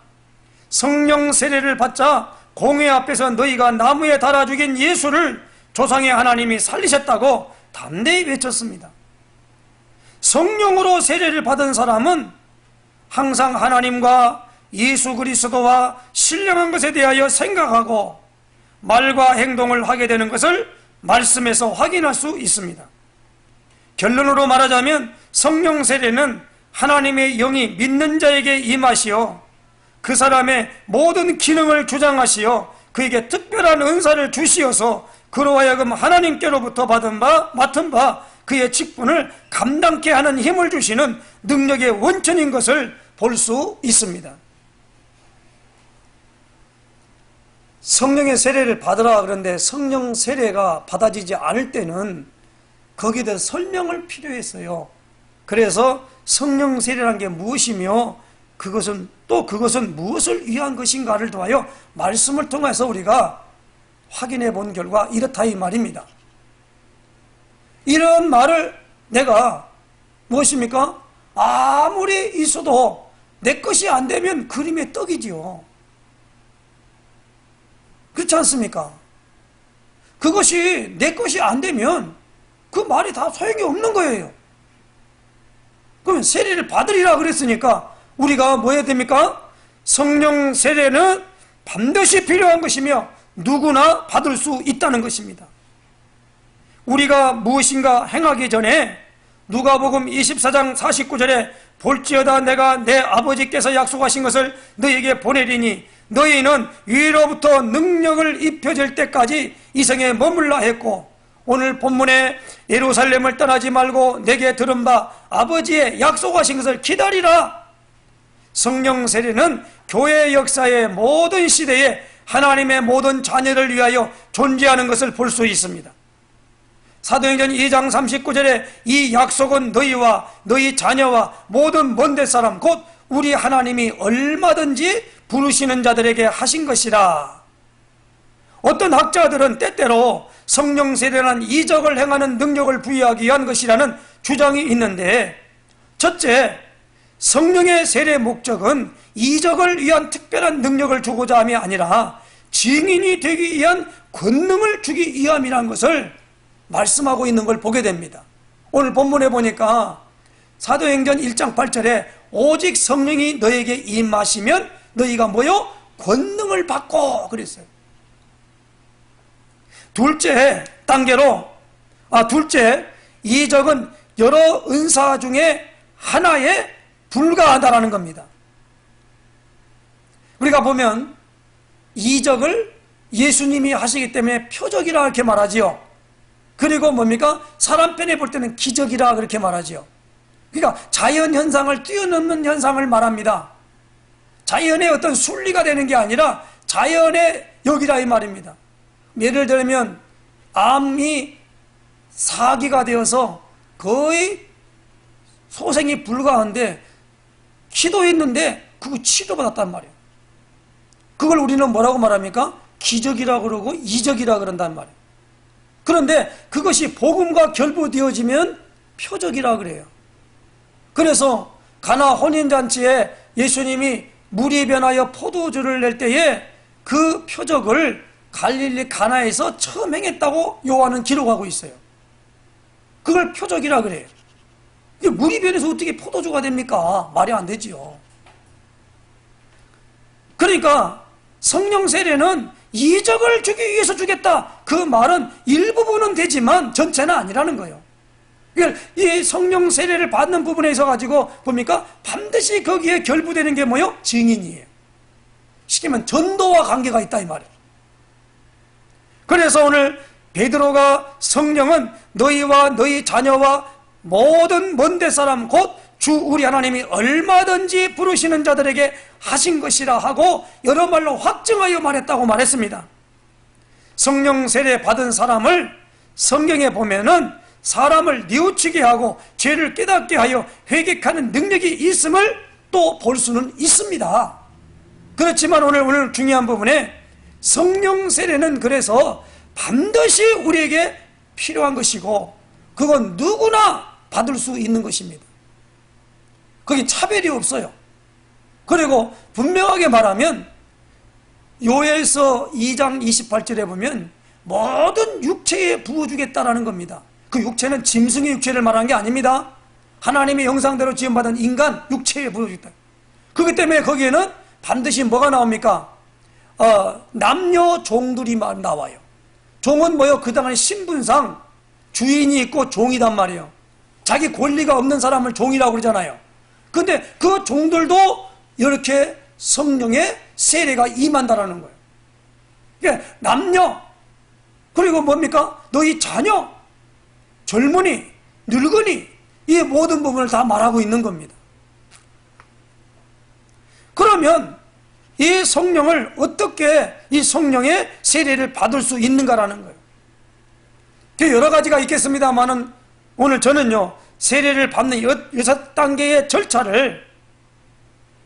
성령 세례를 받자 공회 앞에서 너희가 나무에 달아 죽인 예수를 조상의 하나님이 살리셨다고 담대히 외쳤습니다. 성령으로 세례를 받은 사람은 항상 하나님과 예수 그리스도와 신령한 것에 대하여 생각하고 말과 행동을 하게 되는 것을 말씀에서 확인할 수 있습니다. 결론으로 말하자면 성령 세례는 하나님의 영이 믿는 자에게 임하시어 그 사람의 모든 기능을 주장하시어 그에게 특별한 은사를 주시어서 그로 하여금 하나님께로부터 맡은 바 그의 직분을 감당케 하는 힘을 주시는 능력의 원천인 것을 볼 수 있습니다. 성령의 세례를 받으라 그런데 성령 세례가 받아지지 않을 때는 거기에 대해서 설명을 필요했어요. 그래서 성령 세례란 게 무엇이며 그것은 무엇을 위한 것인가를 더하여 말씀을 통해서 우리가 확인해 본 결과 이렇다 이 말입니다. 이런 말을 내가 무엇입니까? 아무리 있어도 내 것이 안 되면 그림의 떡이지요. 그렇지 않습니까? 그것이 내 것이 안 되면 그 말이 다 소용이 없는 거예요. 그러면 세례를 받으리라 그랬으니까 우리가 뭐 해야 됩니까? 성령 세례는 반드시 필요한 것이며 누구나 받을 수 있다는 것입니다. 우리가 무엇인가 행하기 전에 누가복음 24장 49절에 볼지어다 내가 내 아버지께서 약속하신 것을 너희에게 보내리니 너희는 위로부터 능력을 입혀질 때까지 이 성에 머물라 했고, 오늘 본문에 예루살렘을 떠나지 말고 내게 들은 바 아버지의 약속하신 것을 기다리라. 성령 세례는 교회 역사의 모든 시대에 하나님의 모든 자녀를 위하여 존재하는 것을 볼 수 있습니다. 사도행전 2장 39절에 이 약속은 너희와 너희 자녀와 모든 먼데 사람 곧 우리 하나님이 얼마든지 부르시는 자들에게 하신 것이라. 어떤 학자들은 때때로 성령 세례란 이적을 행하는 능력을 부여하기 위한 것이라는 주장이 있는데, 첫째, 성령의 세례 목적은 이적을 위한 특별한 능력을 주고자 함이 아니라 증인이 되기 위한 권능을 주기 위함이라는 것을 말씀하고 있는 걸 보게 됩니다. 오늘 본문에 보니까 사도행전 1장 8절에 오직 성령이 너에게 임하시면 너희가 뭐요? 권능을 받고 그랬어요. 둘째 이적은 여러 은사 중에 하나에 불과하다라는 겁니다. 우리가 보면 이적을 예수님이 하시기 때문에 표적이라 이렇게 말하지요. 그리고 뭡니까? 사람 편에 볼 때는 기적이라 그렇게 말하지요. 그러니까 자연현상을 뛰어넘는 현상을 말합니다. 자연의 어떤 순리가 되는 게 아니라 자연의 역이라 이 말입니다. 예를 들면 암이 사기가 되어서 거의 소생이 불가한데 기도했는데 그거 치료받았단 말이에요. 그걸 우리는 뭐라고 말합니까? 기적이라 그러고 이적이라 그런단 말이에요. 그런데 그것이 복음과 결부되어지면 표적이라 그래요. 그래서 가나 혼인잔치에 예수님이 물이 변하여 포도주를 낼 때에 그 표적을 갈릴리 가나에서 처음 행했다고 요한은 기록하고 있어요. 그걸 표적이라 그래요. 이게 물이 변해서 어떻게 포도주가 됩니까? 말이 안 되지요. 그러니까 성령 세례는 이적을 주기 위해서 주겠다. 그 말은 일부분은 되지만 전체는 아니라는 거예요. 그러니까 이 성령 세례를 받는 부분에 있어 가지고 뭡니까? 반드시 거기에 결부되는 게 뭐요? 증인이에요. 쉽게 말하면 전도와 관계가 있다 이 말이에요. 그래서 오늘 베드로가 성령은 너희와 너희 자녀와 모든 먼데 사람 곧 주 우리 하나님이 얼마든지 부르시는 자들에게 하신 것이라 하고 여러 말로 확증하여 말했다고 말했습니다. 성령 세례 받은 사람을 성경에 보면은 사람을 뉘우치게 하고 죄를 깨닫게 하여 회개하는 능력이 있음을 또 볼 수는 있습니다. 그렇지만 오늘 중요한 부분에 성령 세례는 그래서 반드시 우리에게 필요한 것이고 그건 누구나 받을 수 있는 것입니다. 거기 차별이 없어요. 그리고 분명하게 말하면 요엘서 2장 28절에 보면 모든 육체에 부어주겠다라는 겁니다. 그 육체는 짐승의 육체를 말하는 게 아닙니다. 하나님의 형상대로 지음받은 인간 육체에 부어주겠다. 그렇기 때문에 거기에는 반드시 뭐가 나옵니까? 남녀 종들이 나와요. 종은 뭐요? 그 당시 신분상 주인이 있고 종이단 말이에요. 자기 권리가 없는 사람을 종이라고 그러잖아요. 근데 그 종들도 이렇게 성령의 세례가 임한다라는 거예요. 그러니까 남녀, 그리고 뭡니까? 너희 자녀, 젊은이, 늙은이, 이 모든 부분을 다 말하고 있는 겁니다. 그러면 이 성령을 어떻게 이 성령의 세례를 받을 수 있는가라는 거예요. 여러 가지가 있겠습니다만은 오늘 저는요 세례를 받는 6단계의 절차를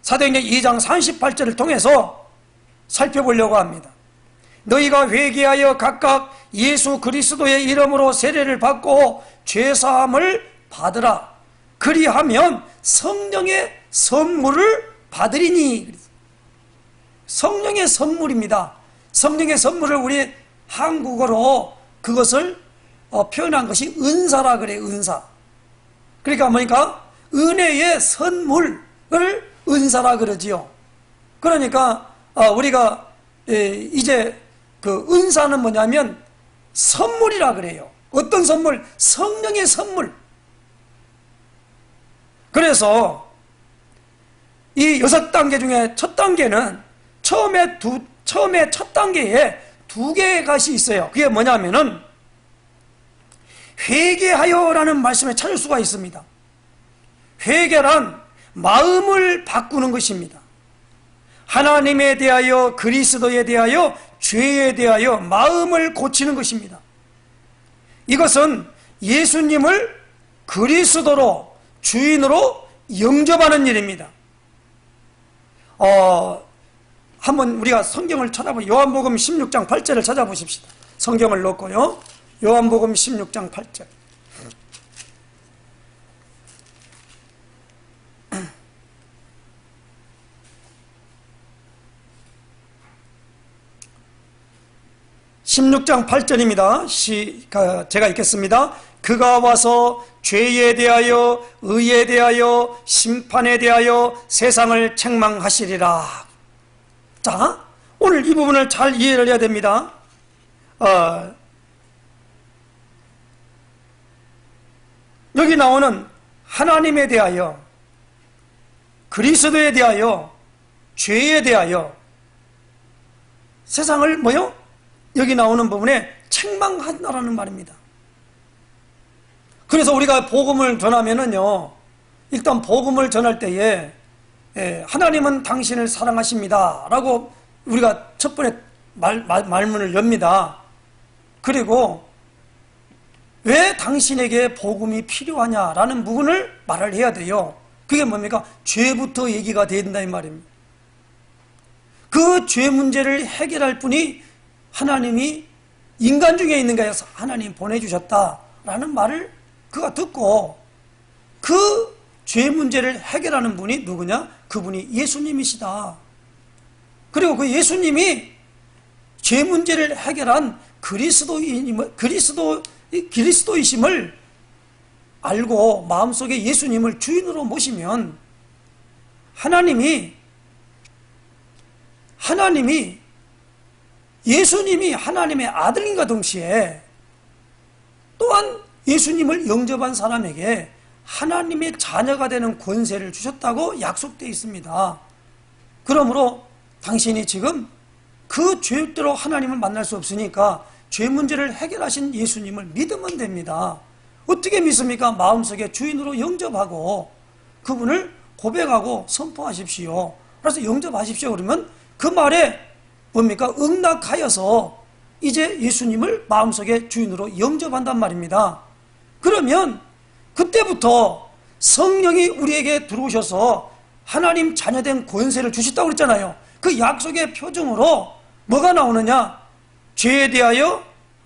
사도행전 2장 38절을 통해서 살펴보려고 합니다. 너희가 회개하여 각각 예수 그리스도의 이름으로 세례를 받고 죄사함을 받으라. 그리하면 성령의 선물을 받으리니. 성령의 선물입니다. 성령의 선물을 우리 한국어로 그것을 표현한 것이 은사라 그래요. 은사. 그러니까 뭐니까 은혜의 선물을 은사라 그러지요. 그러니까 우리가 이제 그 은사는 뭐냐면 선물이라 그래요. 어떤 선물? 성령의 선물. 그래서 이 6단계 중에 첫 단계는 처음에 첫 단계에 2개의 것이 있어요. 그게 뭐냐면은 회개하여라는 말씀에 찾을 수가 있습니다. 회개란 마음을 바꾸는 것입니다. 하나님에 대하여 그리스도에 대하여 죄에 대하여 마음을 고치는 것입니다. 이것은 예수님을 그리스도로 주인으로 영접하는 일입니다. 한번 우리가 성경을 찾아보면 요한복음 16장 8절을 찾아보십시다. 성경을 놓고요. 요한복음 16장 8절. (16장 8절입니다) 제가 읽겠습니다. 그가 와서 죄에 대하여 의에 대하여 심판에 대하여 세상을 책망하시리라. 자, 오늘 이 부분을 잘 이해를 해야 됩니다. 여기 나오는 하나님에 대하여 그리스도에 대하여 죄에 대하여 세상을 뭐요? 여기 나오는 부분에 책망한다라는 말입니다. 그래서 우리가 복음을 전하면은요, 일단 복음을 전할 때에 하나님은 당신을 사랑하십니다 라고 우리가 첫 번째 말문을 엽니다. 그리고 왜 당신에게 복음이 필요하냐라는 부분을 말을 해야 돼요. 그게 뭡니까? 죄부터 얘기가 된다 이 말입니다. 그 죄 문제를 해결할 분이 하나님이 인간 중에 있는 거여서 하나님 보내주셨다라는 말을 그가 듣고 그 죄 문제를 해결하는 분이 누구냐? 그분이 예수님이시다. 그리고 그 예수님이 죄 문제를 해결한 그리스도이심을 알고 마음속에 예수님을 주인으로 모시면 예수님이 하나님의 아들인가 동시에 또한 예수님을 영접한 사람에게 하나님의 자녀가 되는 권세를 주셨다고 약속되어 있습니다. 그러므로 당신이 지금 그 죄대로 하나님을 만날 수 없으니까 죄 문제를 해결하신 예수님을 믿으면 됩니다. 어떻게 믿습니까? 마음속에 주인으로 영접하고 그분을 고백하고 선포하십시오. 그래서 영접하십시오 그러면 그 말에 뭡니까? 응낙하여서 이제 예수님을 마음속에 주인으로 영접한단 말입니다. 그러면 그때부터 성령이 우리에게 들어오셔서 하나님 자녀된 권세를 주셨다고 그랬잖아요. 그 약속의 표정으로 뭐가 나오느냐? 죄에 대하여,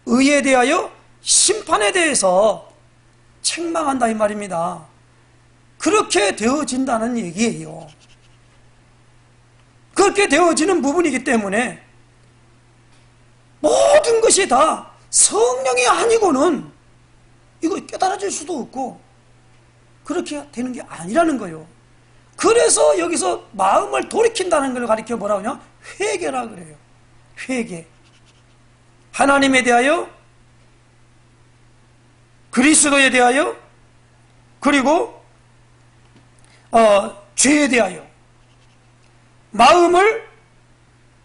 의에 대하여, 심판에 대해서 책망한다 이 말입니다. 그렇게 되어진다는 얘기예요. 그렇게 되어지는 부분이기 때문에 모든 것이 다 성령이 아니고는 이거 깨달아질 수도 없고 그렇게 되는 게 아니라는 거예요. 그래서 여기서 마음을 돌이킨다는 걸 가리켜 뭐라고 하냐? 회개라 그래요. 회개. 하나님에 대하여, 그리스도에 대하여, 그리고 죄에 대하여 마음을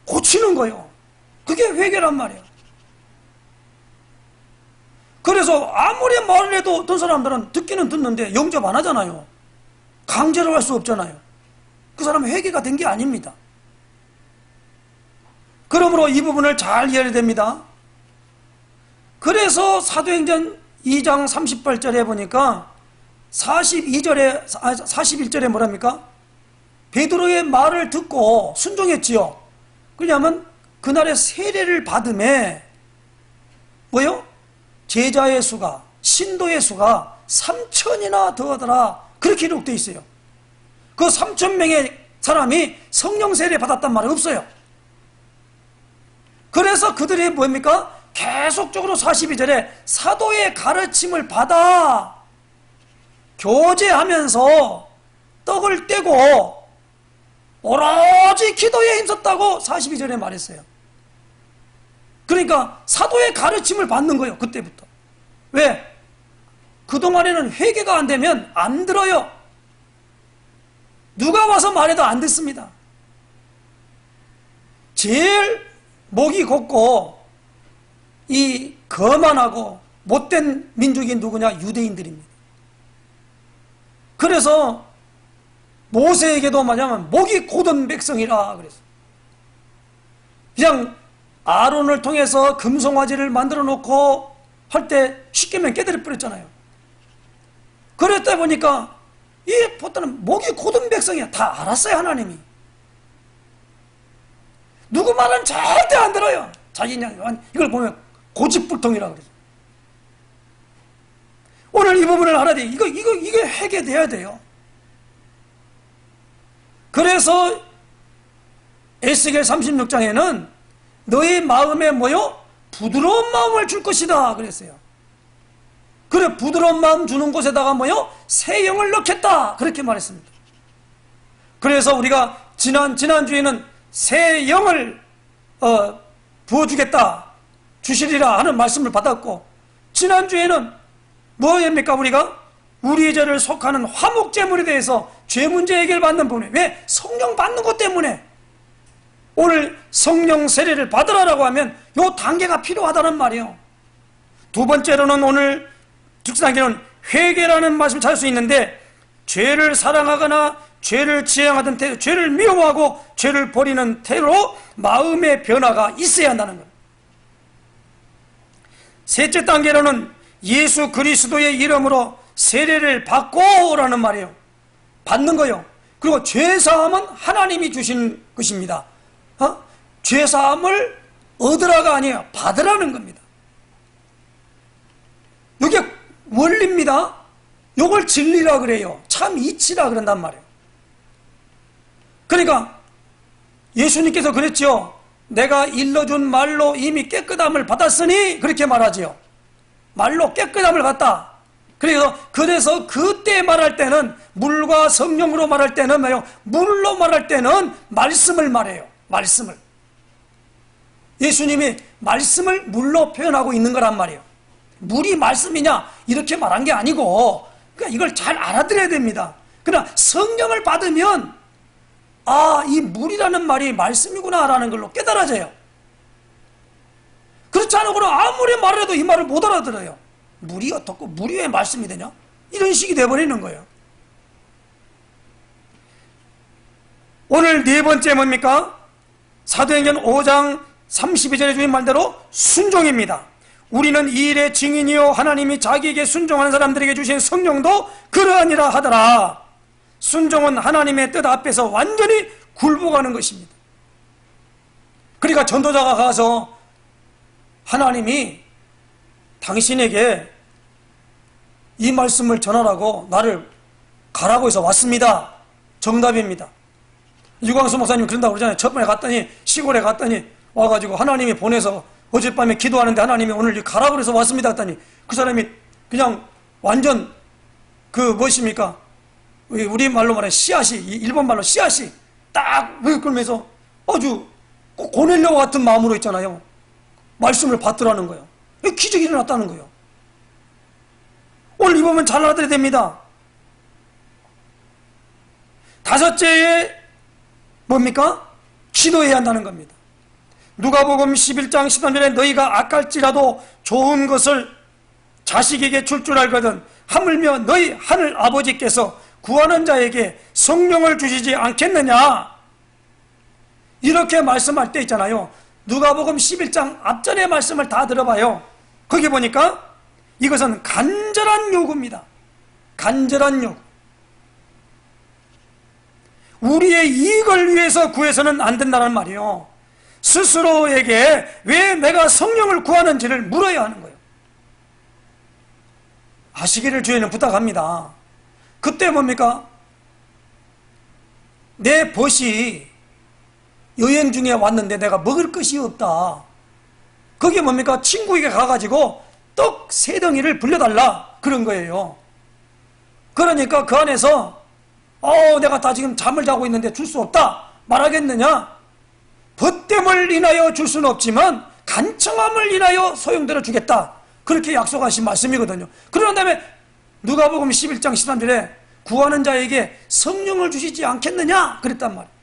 고치는 거예요. 그게 회개란 말이에요. 그래서 아무리 말을 해도 어떤 사람들은 듣기는 듣는데 영접 안 하잖아요. 강제로 할 수 없잖아요. 그 사람은 회개가 된 게 아닙니다. 그러므로 이 부분을 잘 이해해야 됩니다. 그래서 사도행전 2장 38절에 보니까 41절에 뭐랍니까? 베드로의 말을 듣고 순종했지요. 그러냐면 그날의 세례를 받음에 뭐요? 제자의 수가, 신도의 수가 3,000이나 더하더라. 그렇게 기록되어 있어요. 그 3,000명의 사람이 성령 세례 받았단 말이 없어요. 그래서 그들이 뭡니까? 계속적으로 42절에 사도의 가르침을 받아 교제하면서 떡을 떼고 오로지 기도에 힘썼다고 42절에 말했어요. 그러니까 사도의 가르침을 받는 거예요. 그때부터. 왜? 그동안에는 회개가 안 되면 안 들어요. 누가 와서 말해도 안 듣습니다. 제일 목이 곱고 이 거만하고 못된 민족이 누구냐? 유대인들입니다. 그래서 모세에게도 뭐냐면 목이 곧은 백성이라 그랬어요. 그냥 아론을 통해서 금송아지를 만들어 놓고 할 때 쉽게면 깨달아 버렸잖아요. 그랬다 보니까 이 보다는 목이 곧은 백성이야. 다 알았어요, 하나님이. 누구 말은 절대 안 들어요. 자기 그냥 이걸 보면 고집불통이라고 그러죠. 오늘 이 부분을 알아야 돼. 이거 해결돼야 돼요. 그래서 에스겔 36장에는 너의 마음에 뭐요? 부드러운 마음을 줄 것이다 그랬어요. 그래, 부드러운 마음 주는 곳에다가 뭐요? 새 영을 넣겠다 그렇게 말했습니다. 그래서 우리가 지난주에는 새 영을 부어주겠다 주시리라 하는 말씀을 받았고, 지난주에는 뭐입니까? 우리가 우리의 죄를 속하는 화목제물에 대해서 죄 문제 해결받는 부분에 왜? 성령 받는 것 때문에. 오늘 성령 세례를 받으라라고 하면 요 단계가 필요하다는 말이에요. 두 번째로는 오늘 특수단계는 회개라는 말씀을 찾을 수 있는데, 죄를 사랑하거나 죄를 지향하던 태도, 죄를 미워하고 죄를 버리는 태도로 마음의 변화가 있어야 한다는 것. 셋째 단계로는 예수 그리스도의 이름으로 세례를 받고라는 말이에요. 받는 거요. 그리고 죄사함은 하나님이 주신 것입니다. 죄사함을 얻으라가 아니에요. 받으라는 겁니다. 이게 원리입니다. 이걸 진리라 그래요. 참 이치라 그런단 말이에요. 그러니까 예수님께서 그랬죠. 내가 일러준 말로 이미 깨끗함을 받았으니 그렇게 말하지요. 말로 깨끗함을 받다. 그래서 그때 말할 때는 물과 성령으로 말할 때는 뭐예요? 물로 말할 때는 말씀을 말해요. 말씀을. 예수님이 말씀을 물로 표현하고 있는 거란 말이에요. 물이 말씀이냐 이렇게 말한 게 아니고, 그러니까 이걸 잘 알아들어야 됩니다. 그러나 성령을 받으면 이 물이라는 말이 말씀이구나 라는 걸로 깨달아져요. 그렇지 않고 아무리 말해도 이 말을 못 알아들어요. 물이 어떻고 물이 왜 말씀이 되냐? 이런 식이 돼버리는 거예요. 오늘 네 번째 뭡니까? 사도행전 5장 32절에 주신 말대로 순종입니다. 우리는 이 일의 증인이요 하나님이 자기에게 순종하는 사람들에게 주신 성령도 그러하니라 하더라. 순종은 하나님의 뜻 앞에서 완전히 굴복하는 것입니다. 그러니까 전도자가 가서 하나님이 당신에게 이 말씀을 전하라고 나를 가라고 해서 왔습니다. 정답입니다. 유광수 목사님 그런다고 그러잖아요. 첫번에 갔더니 시골에 갔더니 와가지고 하나님이 보내서 어젯밤에 기도하는데 하나님이 오늘 가라고 해서 왔습니다 했더니 그 사람이 그냥 완전 무엇입니까? 우리 말로 말해 씨앗이, 일본 말로 씨앗이 딱 끌면서 아주 고넬료 같은 마음으로 있잖아요. 말씀을 받더라는 거예요. 기적이 일어났다는 거예요. 오늘 이 부분 잘 알아들어야 됩니다. 다섯째에 뭡니까? 기도해야 한다는 겁니다. 누가복음 11장 13절에 너희가 악할지라도 좋은 것을 자식에게 줄 줄 알거든 하물며 너희 하늘 아버지께서 구하는 자에게 성령을 주시지 않겠느냐, 이렇게 말씀할 때 있잖아요. 누가복음 11장 앞전의 말씀을 다 들어봐요. 거기 보니까 이것은 간절한 요구입니다. 간절한 요구. 우리의 이익을 위해서 구해서는 안 된다는 말이에요. 스스로에게 왜 내가 성령을 구하는지를 물어야 하는 거예요. 아시기를 주에는 부탁합니다. 그때 뭡니까? 내 벗이 여행 중에 왔는데 내가 먹을 것이 없다. 그게 뭡니까? 친구에게 가가지고 떡 3덩이를 불려달라 그런 거예요. 그러니까 그 안에서 내가 다 지금 잠을 자고 있는데 줄 수 없다 말하겠느냐? 벗됨을 인하여 줄 수는 없지만 간청함을 인하여 소용대로 주겠다, 그렇게 약속하신 말씀이거든요. 그런 다음에 누가복음 11장 13절에 구하는 자에게 성령을 주시지 않겠느냐 그랬단 말이에요.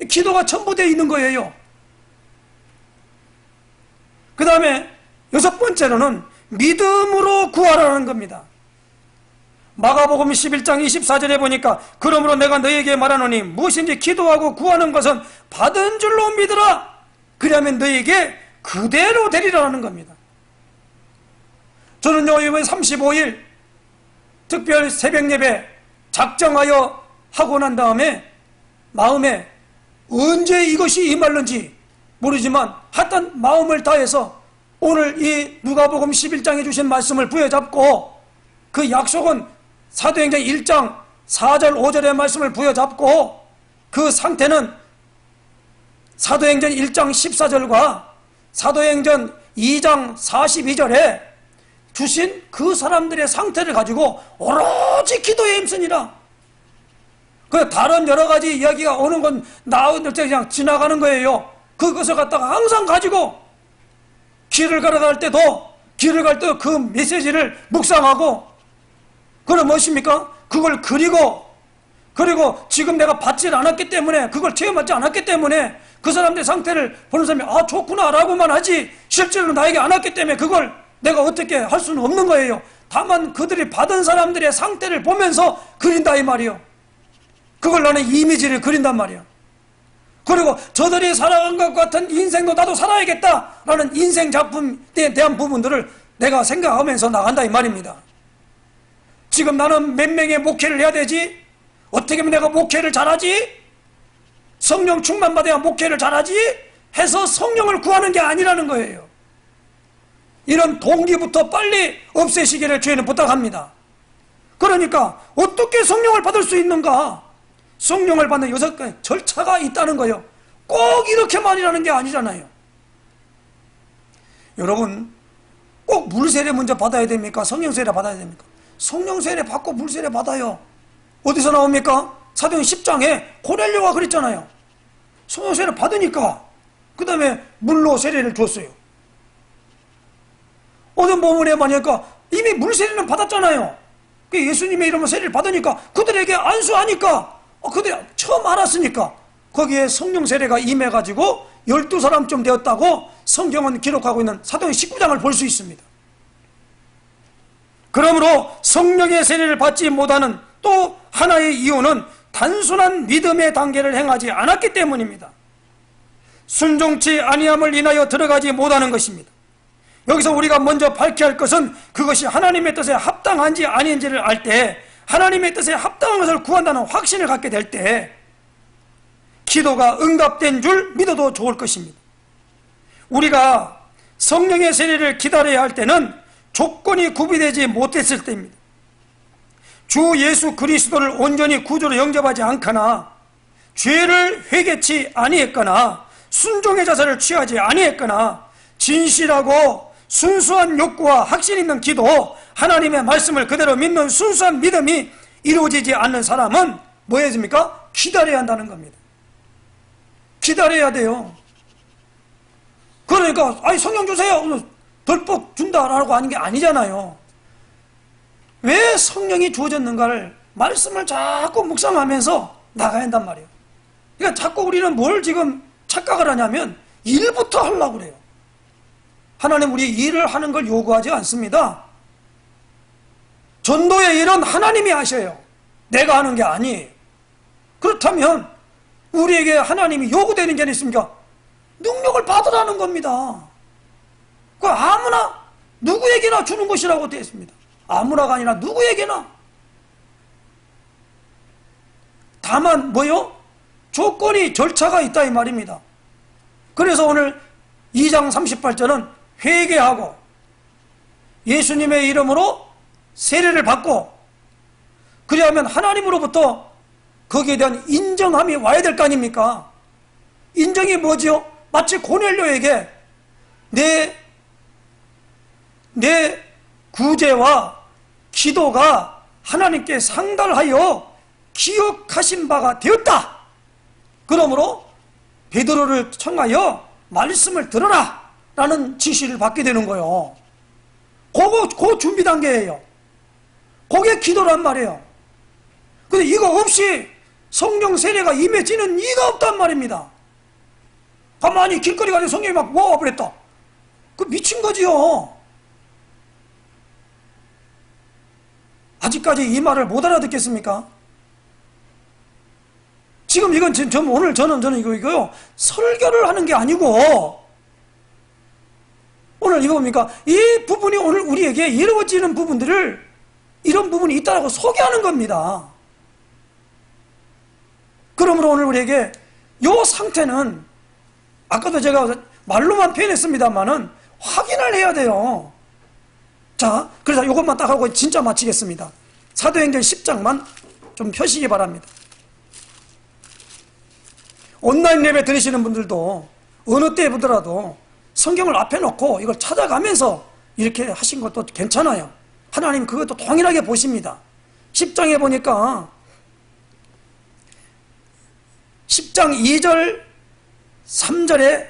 기도가 첨부되어 있는 거예요. 그 다음에 6번째로는 믿음으로 구하라는 겁니다. 마가복음 11장 24절에 보니까 그러므로 내가 너희에게 말하노니 무엇인지 기도하고 구하는 것은 받은 줄로 믿으라. 그러면 너희에게 그대로 되리라는 겁니다. 저는요 이번 35일 특별 새벽 예배 작정하여 하고 난 다음에 마음에 언제 이것이 임할는지 모르지만 하여튼 마음을 다해서 오늘 이 누가복음 11장에 주신 말씀을 부여잡고, 그 약속은 사도행전 1장 4절 5절의 말씀을 부여잡고, 그 상태는 사도행전 1장 14절과 사도행전 2장 42절에 주신 그 사람들의 상태를 가지고 오로지 기도에 힘쓰니라. 그 다른 여러 가지 이야기가 오는 건 나오는 때 그냥 지나가는 거예요. 그것을 갖다가 항상 가지고 길을 걸어갈 때도 그 메시지를 묵상하고, 그럼 무엇입니까? 그걸 그리고 지금 내가 받지 않았기 때문에, 그걸 체험하지 않았기 때문에 그 사람들의 상태를 보는 사람이 좋구나 라고만 하지 실제로 나에게 안 왔기 때문에 그걸 내가 어떻게 할 수는 없는 거예요. 다만 그들이 받은 사람들의 상태를 보면서 그린다 이 말이요. 그걸 나는 이미지를 그린단 말이야. 그리고 저들이 살아간 것 같은 인생도 나도 살아야겠다라는 인생 작품에 대한 부분들을 내가 생각하면서 나간다 이 말입니다. 지금 나는 몇 명의 목회를 해야 되지? 어떻게 하면 내가 목회를 잘하지? 성령 충만받아야 목회를 잘하지? 해서 성령을 구하는 게 아니라는 거예요. 이런 동기부터 빨리 없애시기를 주님은 부탁합니다. 그러니까 어떻게 성령을 받을 수 있는가? 성령을 받는 6가지 절차가 있다는 거예요. 꼭 이렇게만이라는 게 아니잖아요. 여러분, 꼭 물세례 먼저 받아야 됩니까? 성령 세례 받아야 됩니까? 성령 세례 받고 물세례 받아요. 어디서 나옵니까? 사도행 10장에 고넬료가 그랬잖아요. 성령 세례 받으니까 그 다음에 물로 세례를 줬어요. 어떤 본문에 보니까 이미 물세례는 받았잖아요. 예수님의 이름으로 세례를 받으니까 그들에게 안수하니까 그들이 처음 알았으니까 거기에 성령 세례가 임해가지고 12사람쯤 되었다고 성경은 기록하고 있는 사도행 19장을 볼 수 있습니다. 그러므로 성령의 세례를 받지 못하는 또 하나의 이유는 단순한 믿음의 단계를 행하지 않았기 때문입니다. 순종치 아니함을 인하여 들어가지 못하는 것입니다. 여기서 우리가 먼저 밝혀야 할 것은 그것이 하나님의 뜻에 합당한지 아닌지를 알 때, 하나님의 뜻에 합당한 것을 구한다는 확신을 갖게 될 때 기도가 응답된 줄 믿어도 좋을 것입니다. 우리가 성령의 세례를 기다려야 할 때는 조건이 구비되지 못했을 때입니다. 주 예수 그리스도를 온전히 구주로 영접하지 않거나 죄를 회개치 아니했거나 순종의 자세를 취하지 아니했거나 진실하고 순수한 욕구와 확신 있는 기도, 하나님의 말씀을 그대로 믿는 순수한 믿음이 이루어지지 않는 사람은 뭐 해야 됩니까? 기다려야 한다는 겁니다. 기다려야 돼요. 그러니까 성령 주세요, 덜뻑 준다라고 하는 게 아니잖아요. 왜 성령이 주어졌는가를 말씀을 자꾸 묵상하면서 나가야 한단 말이에요. 그러니까 자꾸 우리는 뭘 지금 착각을 하냐면 일부터 하려고 그래요. 하나님 우리 일을 하는 걸 요구하지 않습니다. 전도의 일은 하나님이 하셔요. 내가 하는 게 아니에요. 그렇다면 우리에게 하나님이 요구되는 게 있습니까? 능력을 받으라는 겁니다. 그 아무나 누구에게나 주는 것이라고 되어 있습니다. 아무나가 아니라 누구에게나. 다만 뭐요? 조건이 절차가 있다 이 말입니다. 그래서 오늘 2장 38절은 회개하고 예수님의 이름으로 세례를 받고 그리하면 하나님으로부터 거기에 대한 인정함이 와야 될 거 아닙니까? 인정이 뭐지요? 마치 고넬료에게 내 구제와 기도가 하나님께 상달하여 기억하신 바가 되었다. 그러므로 베드로를 청하여 말씀을 들어라 라는 지시를 받게 되는 거예요. 그 준비 단계예요. 그게 기도란 말이에요. 근데 이거 없이 성령 세례가 임해지는 이가 없단 말입니다. 가만히 길거리 가서 성령이 막 와버렸다. 그 미친 거지요. 아직까지 이 말을 못 알아듣겠습니까? 지금 이건 오늘 저는 이거요. 설교를 하는 게 아니고 오늘 이거 뭡니까? 이 부분이 오늘 우리에게 이루어지는 부분들을 이런 부분이 있다라고 소개하는 겁니다. 그러므로 오늘 우리에게 이 상태는 아까도 제가 말로만 표현했습니다만은 확인을 해야 돼요. 자, 그래서 이것만 딱 하고 진짜 마치겠습니다. 사도행전 10장만 좀 펴시기 바랍니다. 온라인 예배 들으시는 분들도 어느 때 보더라도 성경을 앞에 놓고 이걸 찾아가면서 이렇게 하신 것도 괜찮아요. 하나님 그것도 동일하게 보십니다. 10장에 보니까 10장 2절 3절에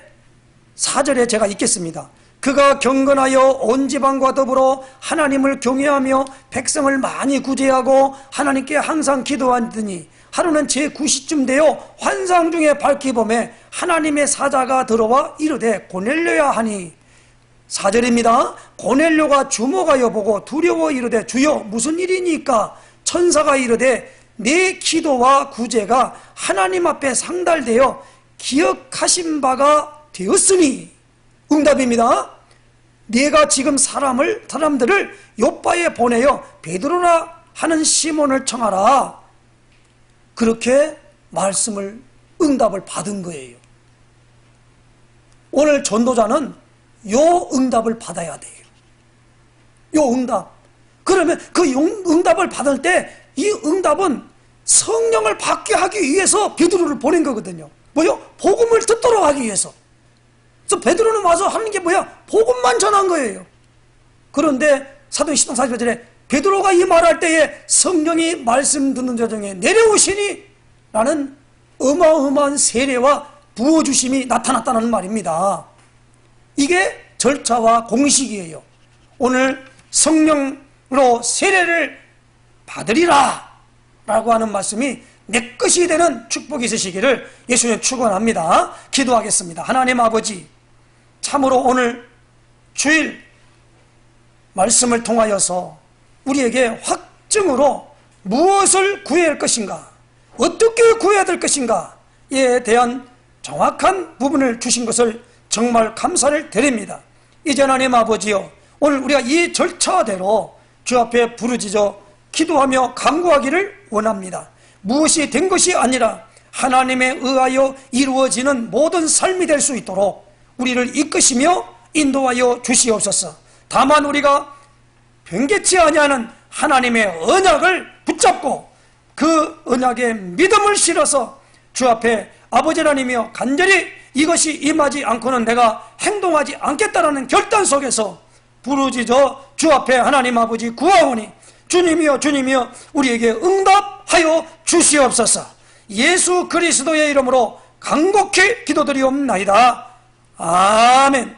4절에 제가 읽겠습니다. 그가 경건하여 온 지방과 더불어 하나님을 경외하며 백성을 많이 구제하고 하나님께 항상 기도하더니 하루는 제9시쯤 되어 환상 중에 밝히 보매 하나님의 사자가 들어와 이르되 고넬료야 하니 4절입니다. 고넬료가 주목하여 보고 두려워 이르되 주여 무슨 일이니까? 천사가 이르되 내 기도와 구제가 하나님 앞에 상달되어 기억하신 바가 되었으니. 응답입니다. 네가 지금 사람들을 요바에 보내어 베드로라 하는 시몬을 청하라. 그렇게 말씀을 응답을 받은 거예요. 오늘 전도자는 요 응답을 받아야 돼요. 요 응답. 그러면 그 응답을 받을 때 이 응답은 성령을 받게 하기 위해서 베드로를 보낸 거거든요. 뭐요? 복음을 듣도록 하기 위해서. 그래서 베드로는 와서 하는 게 뭐야? 복음만 전한 거예요. 그런데 사도행전 48절에 베드로가 이 말할 때에 성령이 말씀 듣는 자 중에 내려오시니 라는 어마어마한 세례와 부어주심이 나타났다는 말입니다. 이게 절차와 공식이에요. 오늘 성령으로 세례를 받으리라 라고 하는 말씀이 내 것이 되는 축복이 있으시기를 예수님 축원합니다. 기도하겠습니다. 하나님 아버지, 참으로 오늘 주일 말씀을 통하여서 우리에게 확증으로 무엇을 구해야 할 것인가, 어떻게 구해야 될 것인가에 대한 정확한 부분을 주신 것을 정말 감사를 드립니다. 이제 하나님 아버지요, 오늘 우리가 이 절차대로 주 앞에 부르짖어 기도하며 간구하기를 원합니다. 무엇이 된 것이 아니라 하나님에 의하여 이루어지는 모든 삶이 될 수 있도록 우리를 이끄시며 인도하여 주시옵소서. 다만 우리가 변개치 아니하는 하나님의 언약을 붙잡고 그 언약에 믿음을 실어서 주 앞에 아버지 하나님이여 간절히 이것이 임하지 않고는 내가 행동하지 않겠다라는 결단 속에서 부르짖어 주 앞에 하나님 아버지 구하오니 주님이여 주님이여 우리에게 응답하여 주시옵소서. 예수 그리스도의 이름으로 간곡히 기도드리옵나이다. 아멘.